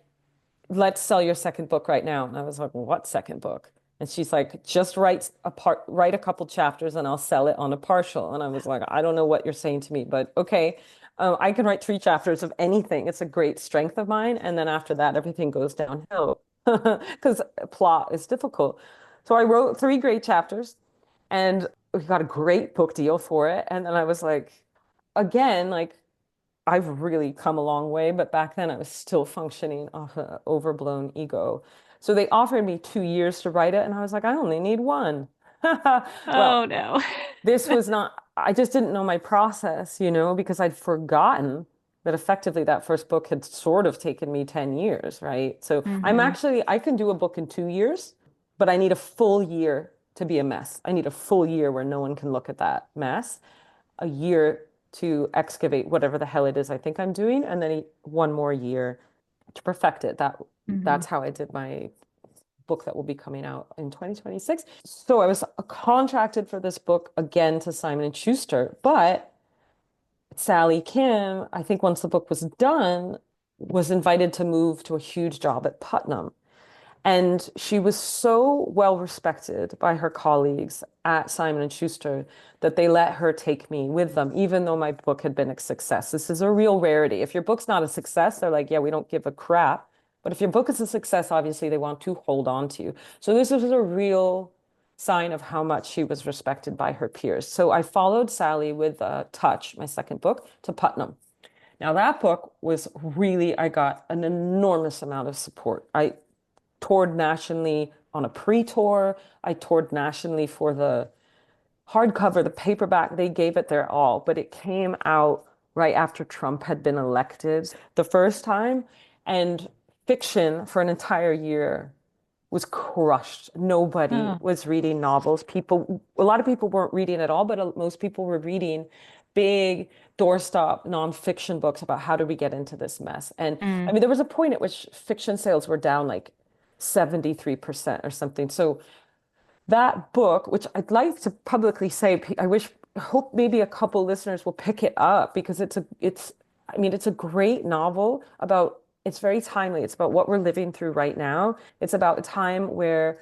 let's sell your second book right now. And I was like, what second book? And she's like, just write a couple chapters and I'll sell it on a partial. And I was like, I don't know what you're saying to me, but okay. I can write 3 chapters of anything. It's a great strength of mine. And then after that, everything goes downhill. because plot is difficult. So I wrote three great chapters and we got a great book deal for it. And then I was like, again, like I've really come a long way, but back then I was still functioning off an overblown ego. So they offered me 2 years to write it, and I was like, I only need one. Well, Oh no. this was not, I just didn't know my process, because I'd forgotten that effectively that first book had sort of taken me 10 years, right? So Hmm. I can do a book in 2 years, but I need a full year to be a mess. I need a full year where no one can look at that mess, a year to excavate whatever the hell it is I think I'm doing, and then one more year to perfect it. Hmm. That's how I did my book that will be coming out in 2026. So I was contracted for this book again to Simon and Schuster, but Sally Kim, I think once the book was done, was invited to move to a huge job at Putnam. And she was so well respected by her colleagues at Simon and Schuster that they let her take me with them, even though my book had been a success. This is a real rarity. If your book's not a success, they're like, yeah, we don't give a crap. But if your book is a success, obviously they want to hold on to you. So this was a real sign of how much she was respected by her peers. So I followed Sally with Touch, my second book, to Putnam. Now that book was really, I got an enormous amount of support. I toured nationally on a pre-tour. I toured nationally for the hardcover, the paperback. They gave it their all, but it came out right after Trump had been elected the first time. And fiction for an entire year was crushed. Nobody Oh. was reading novels. A lot of people weren't reading at all, but most people were reading big doorstop nonfiction books about how do we get into this mess. And I Mm. mean, there was a point at which fiction sales were down like 73% or something. So that book, which I'd like to publicly say, hope maybe a couple listeners will pick it up because I mean, it's a great novel about, it's very timely. It's about what we're living through right now. It's about a time where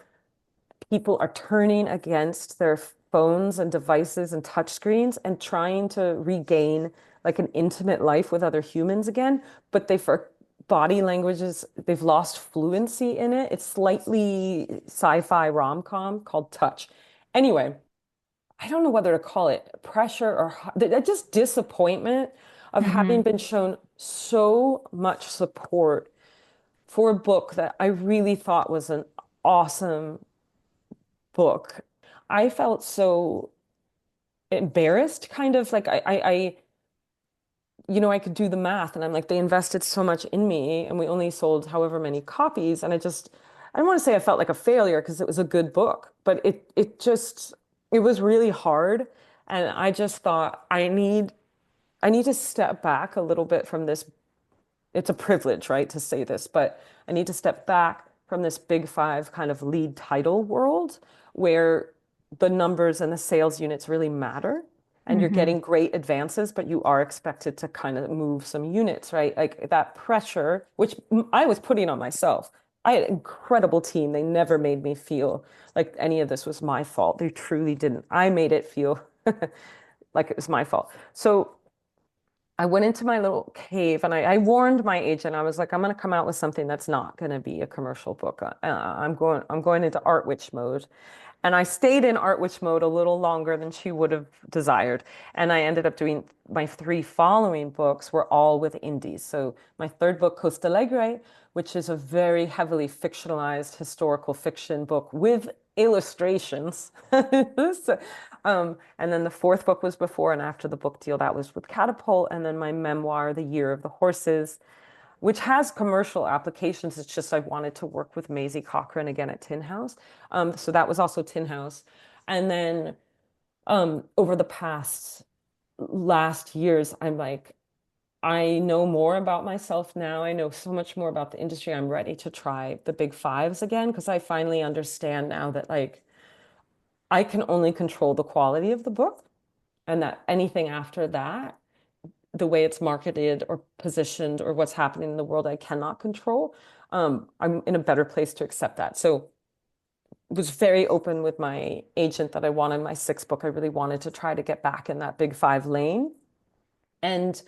people are turning against their phones and devices and touchscreens and trying to regain like an intimate life with other humans again, but for body languages, they've lost fluency in it. It's slightly sci-fi rom-com called Touch. Anyway, I don't know whether to call it pressure or just disappointment of having Hmm. been shown so much support for a book that I really thought was an awesome book. I felt so embarrassed, kind of like I could do the math and I'm like, they invested so much in me and we only sold however many copies. And I don't want to say I felt like a failure because it was a good book, but it was really hard. And I just thought I need to step back a little bit from this. It's a privilege, right, to say this, but I need to step back from this big five kind of lead title world where the numbers and the sales units really matter. And you're Hmm. getting great advances, but you are expected to kind of move some units, right? Like that pressure, which I was putting on myself. I had an incredible team. They never made me feel like any of this was my fault. They truly didn't. I made it feel like it was my fault. So I went into my little cave and I warned my agent. I was like, I'm going to come out with something that's not going to be a commercial book. I'm going into art witch mode. And I stayed in art witch mode a little longer than she would have desired. And I ended up doing my three following books were all with indies. So my third book, Costa Alegre, which is a very heavily fictionalized historical fiction book with illustrations. So, and then the fourth book was before and after the book deal. That was with Catapult. And then my memoir, The Year of the Horses, which has commercial applications. It's just I wanted to work with Maisie Cochran again at Tin House. So that was also Tin House. And then over the past last years, I'm like, I know more about myself now. I know so much more about the industry. I'm ready to try the big fives again because I finally understand now that like I can only control the quality of the book and that anything after that, the way it's marketed or positioned or what's happening in the world, I cannot control. I'm in a better place to accept that. So was very open with my agent that I wanted my sixth book. I really wanted to try to get back in that big five lane. And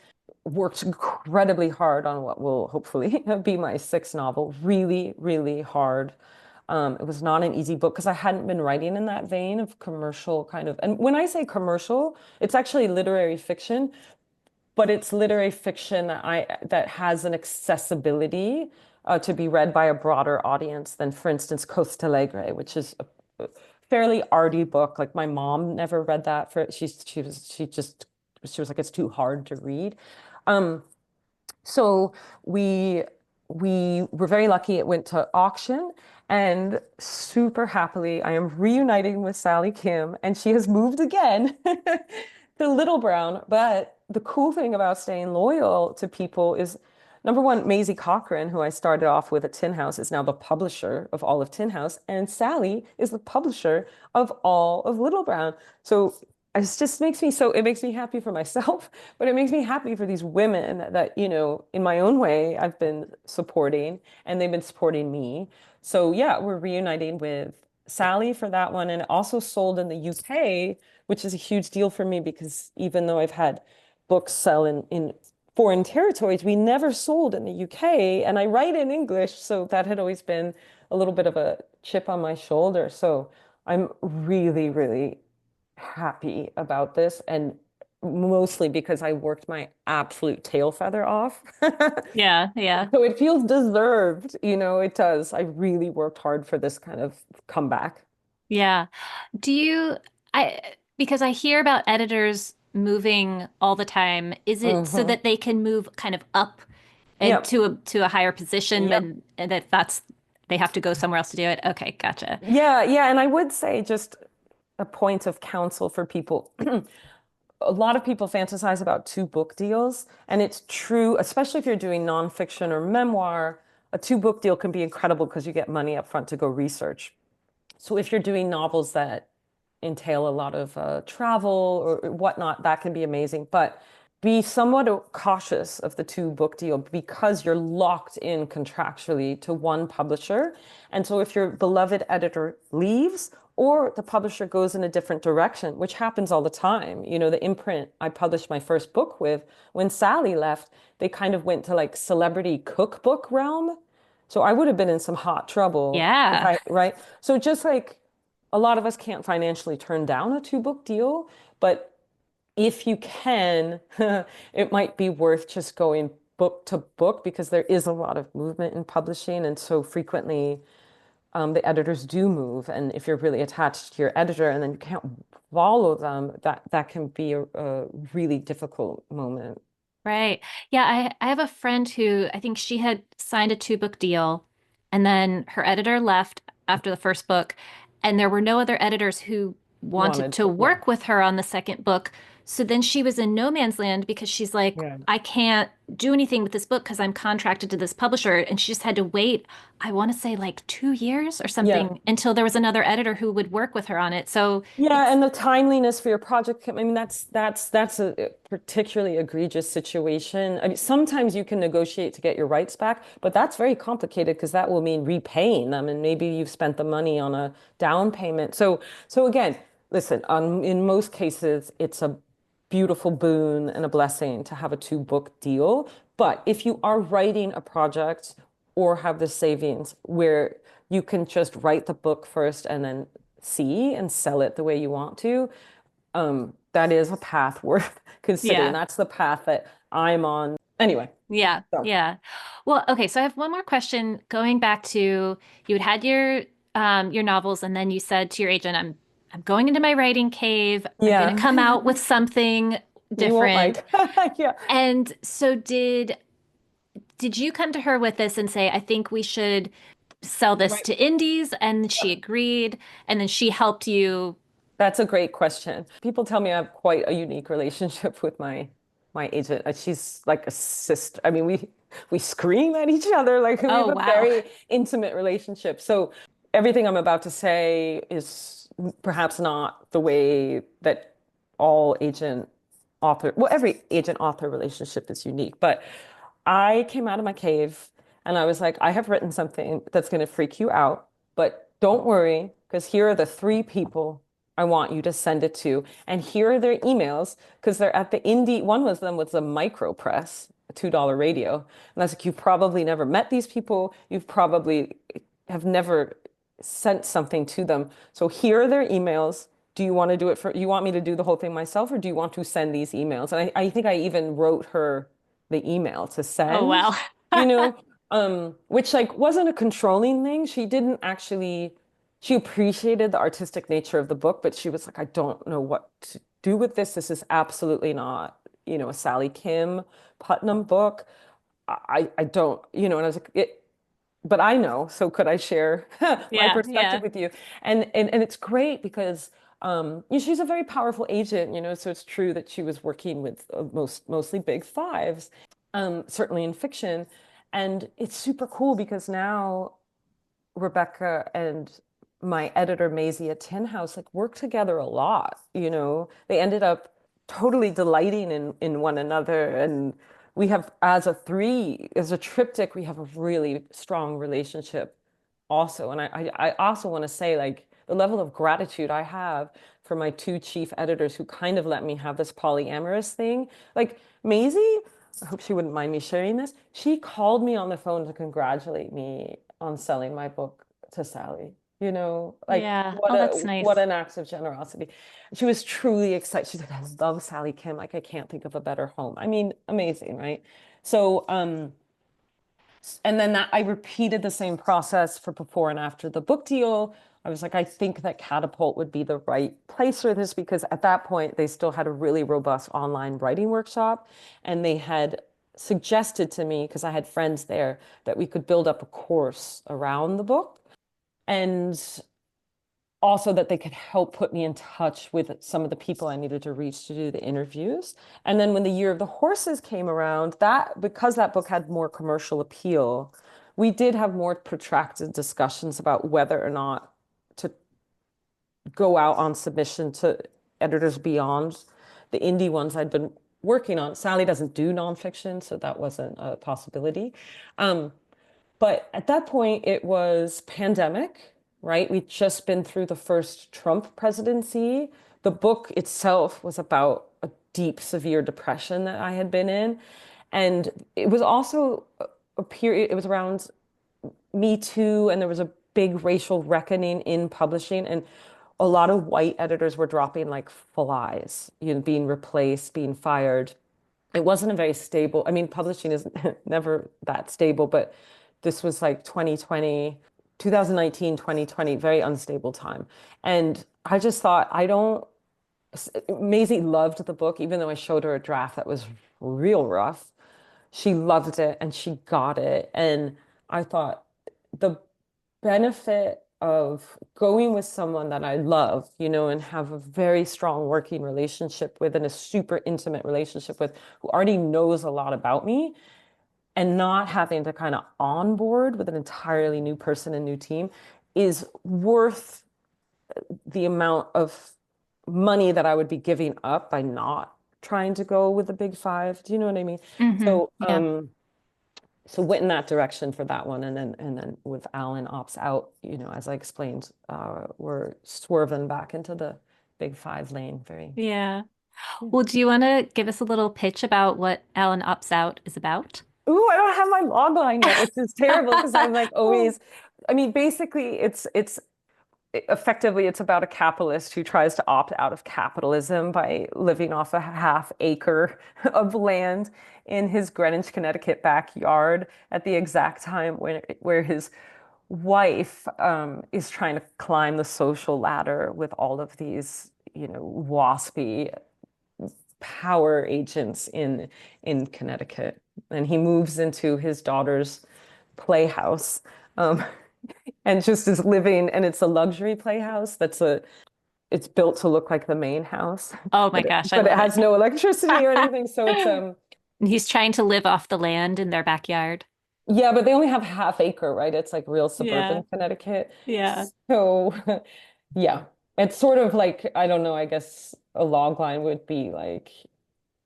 worked incredibly hard on what will hopefully be my sixth novel. Really, really hard. It was not an easy book because I hadn't been writing in that vein of commercial kind of, and when I say commercial, it's actually literary fiction, but it's literary fiction that has an accessibility to be read by a broader audience than, for instance, Costa Alegre, which is a fairly arty book. Like my mom never read that for she was like it's too hard to read. Um, so we we were very lucky. It went to auction, and super happily, I am reuniting with Sally Kim, and she has moved again to Little Brown. But the cool thing about staying loyal to people is, number one, Maisie Cochran, who I started off with at Tin House, is now the publisher of all of Tin House, and Sally is the publisher of all of Little Brown. So it just makes me so, it makes me happy for myself, but it makes me happy for these women that, in my own way, I've been supporting and they've been supporting me. So yeah, we're reuniting with Sally for that one, and also sold in the UK, which is a huge deal for me because even though I've had books sell in foreign territories, we never sold in the UK. And I write in English, so that had always been a little bit of a chip on my shoulder. So I'm really, really happy about this, and mostly because I worked my absolute tail feather off. Yeah, yeah, So it feels deserved, it does. I really worked hard for this kind of comeback. yeah. Do you, I, because I hear about editors moving all the time, is it so Hmm. that they can move kind of up and Yep. to a higher position, Yep. and that's they have to go somewhere else to do it? Okay, gotcha. Yeah, yeah. And I would say just a point of counsel for people. A lot of people fantasize about two book deals, and it's true, especially if you're doing nonfiction or memoir. A two book deal can be incredible because you get money up front to go research. So if you're doing novels that entail a lot of travel or whatnot, that can be amazing. But be somewhat cautious of the two book deal because you're locked in contractually to one publisher. And so if your beloved editor leaves or the publisher goes in a different direction, which happens all the time, the imprint I published my first book with, when Sally left, they kind of went to like celebrity cookbook realm. So I would have been in some hot trouble if Yeah. right? So just like a lot of us can't financially turn down a two book deal, but if you can, it might be worth just going book to book because there is a lot of movement in publishing. And so frequently the editors do move. And if you're really attached to your editor and then you can't follow them, that can be a really difficult moment. Right. Yeah, I have a friend who I think she had signed a two-book deal, and then her editor left after the first book, and there were no other editors who wanted Wanted to to, yeah, work with her on the second book. So then she was in no man's land because she's like, yeah. I can't do anything with this book because I'm contracted to this publisher. And she just had to wait, I want to say like 2 years or Yeah. something until there was another editor who would work with her on it. So Yeah, it's, and the timeliness for your project, I mean, that's a particularly egregious situation. I mean, sometimes you can negotiate to get your rights back, but that's very complicated because that will mean repaying them, and maybe you've spent the money on a down payment. So again, listen, in most cases, it's a beautiful boon and a blessing to have a two book deal. But if you are writing a project or have the savings where you can just write the book first and then see and sell it the way you want to, that is a path worth considering. yeah. That's the path that I'm on. Anyway, Yeah, so yeah. Well, okay, so I have one more question going back to you had had your novels and then you said to your agent, I'm going into my writing cave. I'm going to yeah, come out with something you won't different. like. Yeah, And so did you come to her with this and say, I think we should sell this right. to indies? And she agreed, and then she helped you. That's a great question. People tell me I have quite a unique relationship with my agent. She's like a sister. I mean, we scream at each other. Like we have Oh, a wow. very intimate relationship. So everything I'm about to say is perhaps not the way that all agent author, well, every agent author relationship is unique. But I came out of my cave and I was like, I have written something that's going to freak you out, but don't worry, because here are the three people I want you to send it to. And here are their emails because they're at the indie. One was them was a micro press, a $2 radio. And I was like, you've probably never met these people. You've probably have never sent something to them. So here are their emails. Do you want to do it for, you want me to do the whole thing myself, or do you want to send these emails? And I think I even wrote her the email to Oh, send, wow. you know, which like wasn't a controlling thing. She didn't actually, she appreciated the artistic nature of the book, but she was like, I don't know what to do with this. This is absolutely not, a Sally Kim Putnam book. I don't, and I was like, but I know, so could I share my Yeah, perspective yeah. with you? And it's great because she's a very powerful agent, so it's true that she was working with mostly big fives, certainly in fiction. And it's super cool because now Rebecca and my editor Maisie at Tin House like work together a lot, They ended up totally delighting in one another. And we have as a triptych, we have a really strong relationship also. And I also want to say like the level of gratitude I have for my two chief editors who kind of let me have this polyamorous thing. Like Maisie, I hope she wouldn't mind me sharing this. She called me on the phone to congratulate me on selling my book to Sally. Like Yeah. Oh, that's what nice. an act of generosity. She was truly excited. She's like, I love Sally Kim. Like I can't think of a better home. I mean, amazing, right? So, and then that I repeated the same process for before and after the book deal. I was like, I think that Catapult would be the right place for this because at that point they still had a really robust online writing workshop, and they had suggested to me, because I had friends there, that we could build up a course around the book, and also that they could help put me in touch with some of the people I needed to reach to do the interviews. And then when the Year of the Horses came around, that because that book had more commercial appeal, we did have more protracted discussions about whether or not to go out on submission to editors beyond the indie ones I'd been working on. Sally doesn't do nonfiction, so that wasn't a possibility. Um, but at that point, it was pandemic, right? We'd just been through the first Trump presidency. The book itself was about a deep, severe depression that I had been in. And it was also a period, it was around Me Too, and there was a big racial reckoning in publishing. And a lot of white editors were dropping like flies, being replaced, being fired. It wasn't a very stable, I mean, publishing is never that stable, but this was like 2020, 2019, 2020, very unstable time. And I just thought, Maisie loved the book, even though I showed her a draft that was real rough. She loved it and she got it. And I thought the benefit of going with someone that I love, and have a very strong working relationship with and a super intimate relationship with, who already knows a lot about me, and not having to kind of onboard with an entirely new person and new team is worth the amount of money that I would be giving up by not trying to go with the big five. Do you know what I mean? So, Yeah. so went in that direction for that one, and then with Alan opts out, as I explained, we're swerving back into the big five lane. Very. Yeah. Yeah. Well, do you want to give us a little pitch about what Alan Opts Out is about? Ooh, I don't have my log line yet, which is terrible because I'm like always. I mean, basically, it's effectively it's about a capitalist who tries to opt out of capitalism by living off a half acre of land in his Greenwich, Connecticut backyard at the exact time where his wife is trying to climb the social ladder with all of these, waspy power agents in Connecticut. And he moves into his daughter's playhouse. Um, and just is living, and it's a luxury playhouse it's built to look like the main house, Oh my but gosh, I but it love it. has no electricity or anything. So it's And he's trying to live off the land in their backyard. yeah, but they only have half acre, right? It's like real Yeah. suburban Connecticut. Yeah. So yeah, it's sort of like, I don't know, I guess a log line would be like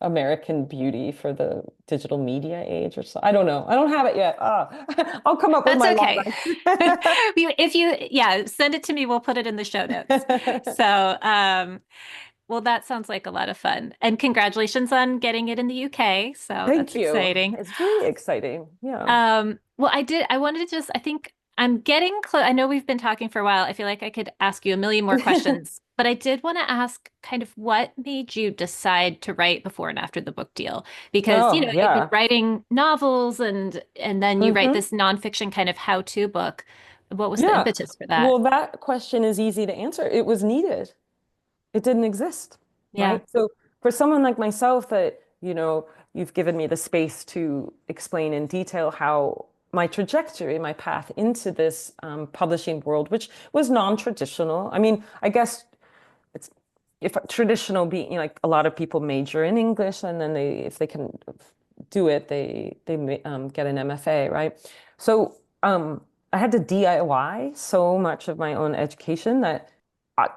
American Beauty for the digital media age or so. I don't know. I don't have it yet. I'll come up with That's my long okay. run. If you, yeah, send it to me, we'll put it in the show notes. So, well, that sounds like a lot of fun. And congratulations on getting it in the UK. So Thank that's you. exciting. It's really exciting. Yeah. Well, I wanted to just, I think I'm getting close. I know we've been talking for a while. I feel like I could ask you a million more questions, but I did want to ask kind of what made you decide to write before and after the book deal? Because, Oh, you've been yeah. writing novels and then you write Hmm. this nonfiction kind of how-to book. What was the Yeah. impetus for that? Well, that question is easy to answer. It was needed. It didn't exist, Yeah. right? So for someone like myself that, you've given me the space to explain in detail how my trajectory, my path into this publishing world, which was non-traditional. I mean, I guess it's if traditional being like a lot of people major in English and then if they can do it, they get an MFA, right? So I had to DIY so much of my own education that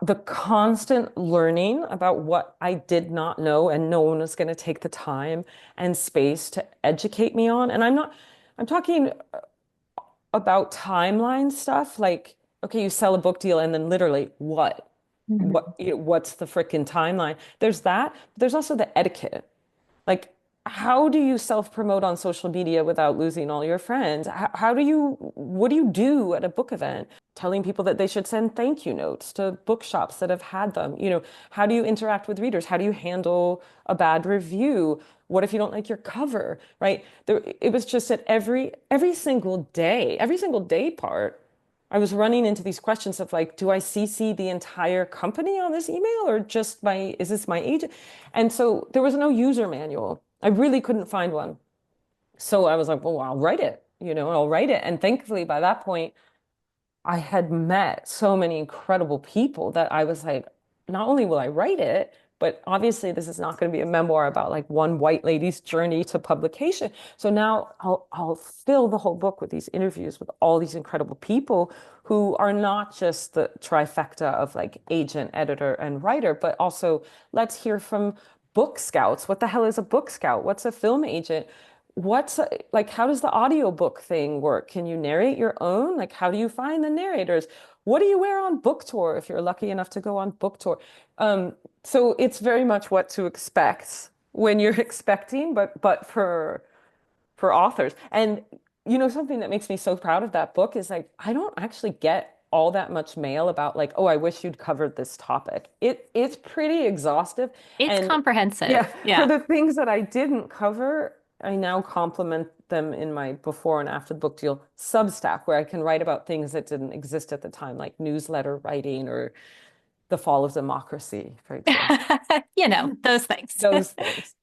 the constant learning about what I did not know and no one was going to take the time and space to educate me on. And I'm talking about timeline stuff like, okay, you sell a book deal and then literally what? Mhm. What's the frickin' timeline? There's that, but there's also the etiquette. Like, how do you self-promote on social media without losing all your friends? What do you do at a book event? Telling people that they should send thank you notes to bookshops that have had them. How do you interact with readers? How do you handle a bad review? What if you don't like your cover, right? It was just at every single day part, I was running into these questions of like, do I CC the entire company on this email or just is this my agent? And so there was no user manual. I really couldn't find one. So I was like, well, I'll write it, I'll write it. And thankfully, by that point, I had met so many incredible people that I was like, not only will I write it, but obviously this is not going to be a memoir about like one white lady's journey to publication. So now I'll fill the whole book with these interviews with all these incredible people who are not just the trifecta of like agent, editor, and writer, but also let's hear from book scouts. What the hell is a book scout? What's a film agent? Like, how does the audiobook thing work? Can you narrate your own? Like, how do you find the narrators? What do you wear on book tour if you're lucky enough to go on book tour? So it's very much what to expect when you're expecting, but for authors. And something that makes me so proud of that book is like I don't actually get all that much mail about like, oh, I wish you'd covered this topic. It's pretty exhaustive. It's And yeah, comprehensive. for Yeah. the things that I didn't cover, I now complement them in my before and after the book deal Substack, where I can write about things that didn't exist at the time, like newsletter writing or the fall of democracy, for example. Those things. Those things.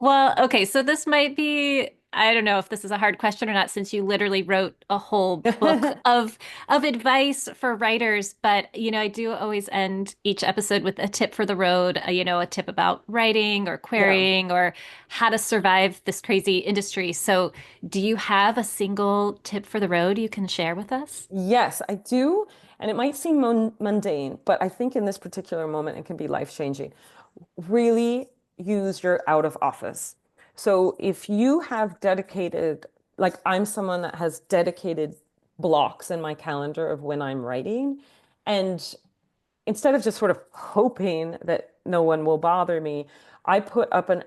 Well, okay, so this might be, I don't know if this is a hard question or not, since you literally wrote a whole book of advice for writers, but I do always end each episode with a tip for the road, a tip about writing or Yeah. querying or how to survive this crazy industry. So, do you have a single tip for the road you can share with us? Yes, I do. And it might seem mundane, but I think in this particular moment, it can be life-changing. Really use your out of office. So if you have dedicated, like I'm someone that has dedicated blocks in my calendar of when I'm writing, and instead of just sort of hoping that no one will bother me, I put up an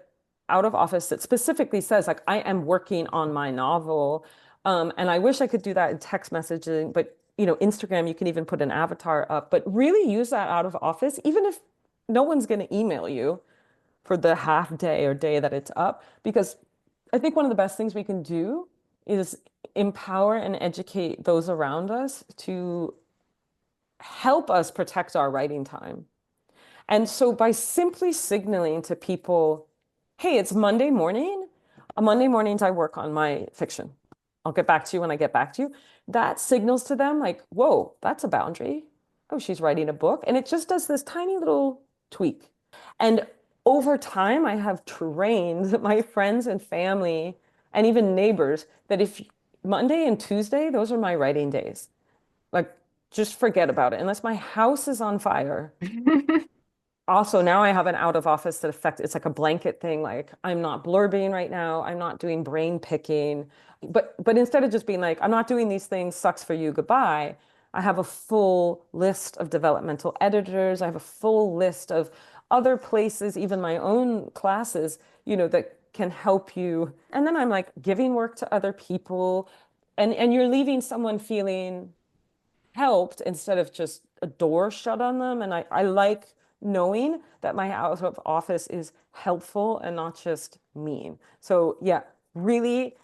out of office that specifically says, like, I am working on my novel. And I wish I could do that in text messaging, but Instagram, you can even put an avatar up, but really use that out of office, even if no one's going to email you for the half day or day that it's up, because I think one of the best things we can do is empower and educate those around us to help us protect our writing time. And so by simply signaling to people, hey, it's Monday morning. On Monday mornings, I work on my fiction. I'll get back to you when I get back to you. That signals to them like, whoa, that's a boundary. Oh, she's writing a book. And it just does this tiny little tweak. And over time, I have trained my friends and family and even neighbors that if Monday and Tuesday, those are my writing days. Like, just forget about it. Unless my house is on fire, also now I have an out of office that affects, it's like a blanket thing. Like I'm not blurbing right now. I'm not doing brain picking. But instead of just being like, I'm not doing these things, sucks for you, goodbye. I have a full list of developmental editors. I have a full list of other places, even my own classes, that can help you. And then I'm like giving work to other people, and you're leaving someone feeling helped instead of just a door shut on them. And I like knowing that my out of office is helpful and not just mean. So yeah, really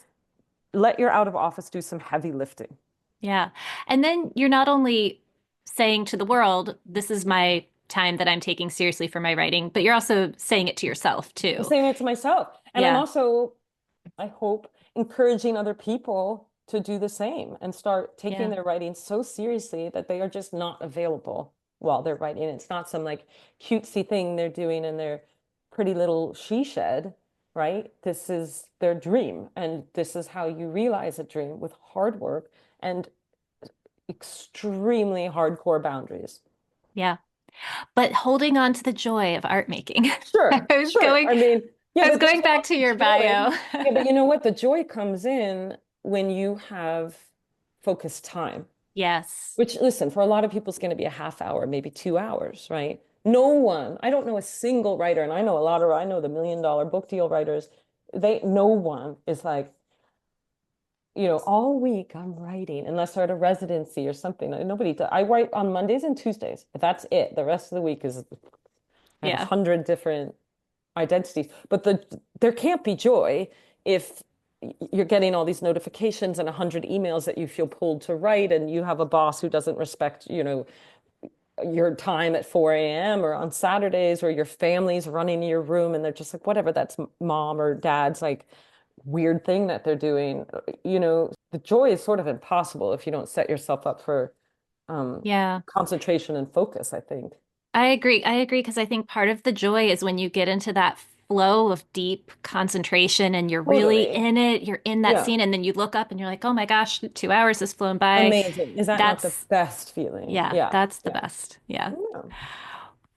let your out of office do some heavy lifting. Yeah. And then you're not only saying to the world, this is my time that I'm taking seriously for my writing, but you're also saying it to yourself I'm too. saying it to myself. And I'm Yeah. also, I hope, encouraging other people to do the same and start taking Yeah. their writing so seriously that they are just not available while they're writing. It's not some like cutesy thing they're doing in their pretty little she shed, right? This is their dream. And this is how you realize a dream with hard work and extremely hardcore boundaries. Yeah. But holding on to the joy of art making. I Sure, was sure. going I mean, yeah, I was but there's going back also to your joy. bio. Yeah, but you know what? The joy comes in when you have focused time, Yes. which, listen, for a lot of people, it's going to be a half hour, maybe 2 hours, right? No one, I don't know a single writer, and I know the million-dollar book deal writers, no one is like, all week I'm writing unless they're at a residency or something. Nobody does. I write on Mondays and Tuesdays. That's it. The rest of the week is I have Yeah. 100 different identities. But there can't be joy if you're getting all these notifications and 100 emails that you feel pulled to write, and you have a boss who doesn't respect, your time at 4 a.m. or on Saturdays, or your family's running your room and they're just like, whatever, that's mom or dad's like weird thing that they're doing. The joy is sort of impossible if you don't set yourself up for Yeah. concentration and focus, I think. I agree. I agree because I think part of the joy is when you get into that flow of deep concentration and you're really Totally. in it, you're in that Yeah. scene, and then you look up and you're like, oh my gosh, 2 hours has flown by. Amazing. Is that not the That's, best feeling? yeah, Yeah. that's the Yeah. best. Yeah. Yeah.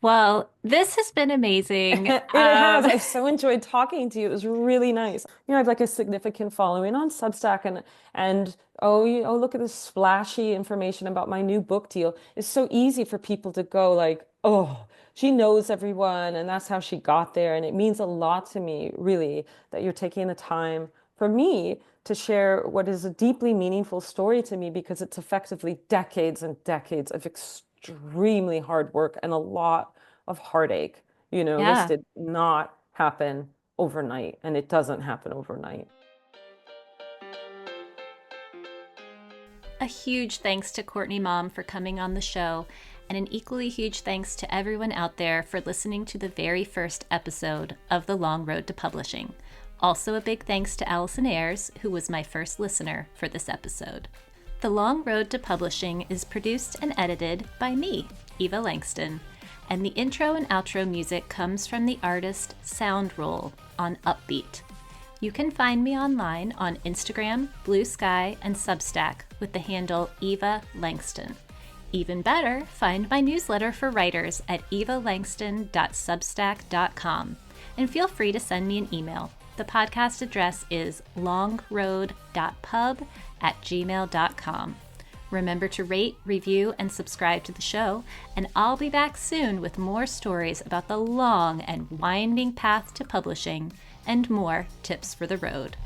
Well, this has been amazing. It has. I've so enjoyed talking to you. It was really nice. I have like a significant following on Substack, and oh, look at this splashy information about my new book deal. It's so easy for people to go like, oh, she knows everyone, and that's how she got there. And it means a lot to me, really, that you're taking the time for me to share what is a deeply meaningful story to me, because it's effectively decades and decades of extremely hard work and a lot of heartache. This Yeah. did not happen overnight, and it doesn't happen overnight. A huge thanks to Courtney Maum for coming on the show, and an equally huge thanks to everyone out there for listening to the very first episode of The Long Road to Publishing. Also, a big thanks to Allison Ayres, who was my first listener for this episode. The Long Road to Publishing is produced and edited by me, Eva Langston, and the intro and outro music comes from the artist Soundroll on Upbeat. You can find me online on Instagram, Blue Sky, and Substack with the handle Eva Langston. Even better, find my newsletter for writers at evalangston.substack.com, and feel free to send me an email. The podcast address is longroad.pub@gmail.com. Remember to rate, review, and subscribe to the show, and I'll be back soon with more stories about the long and winding path to publishing and more tips for the road.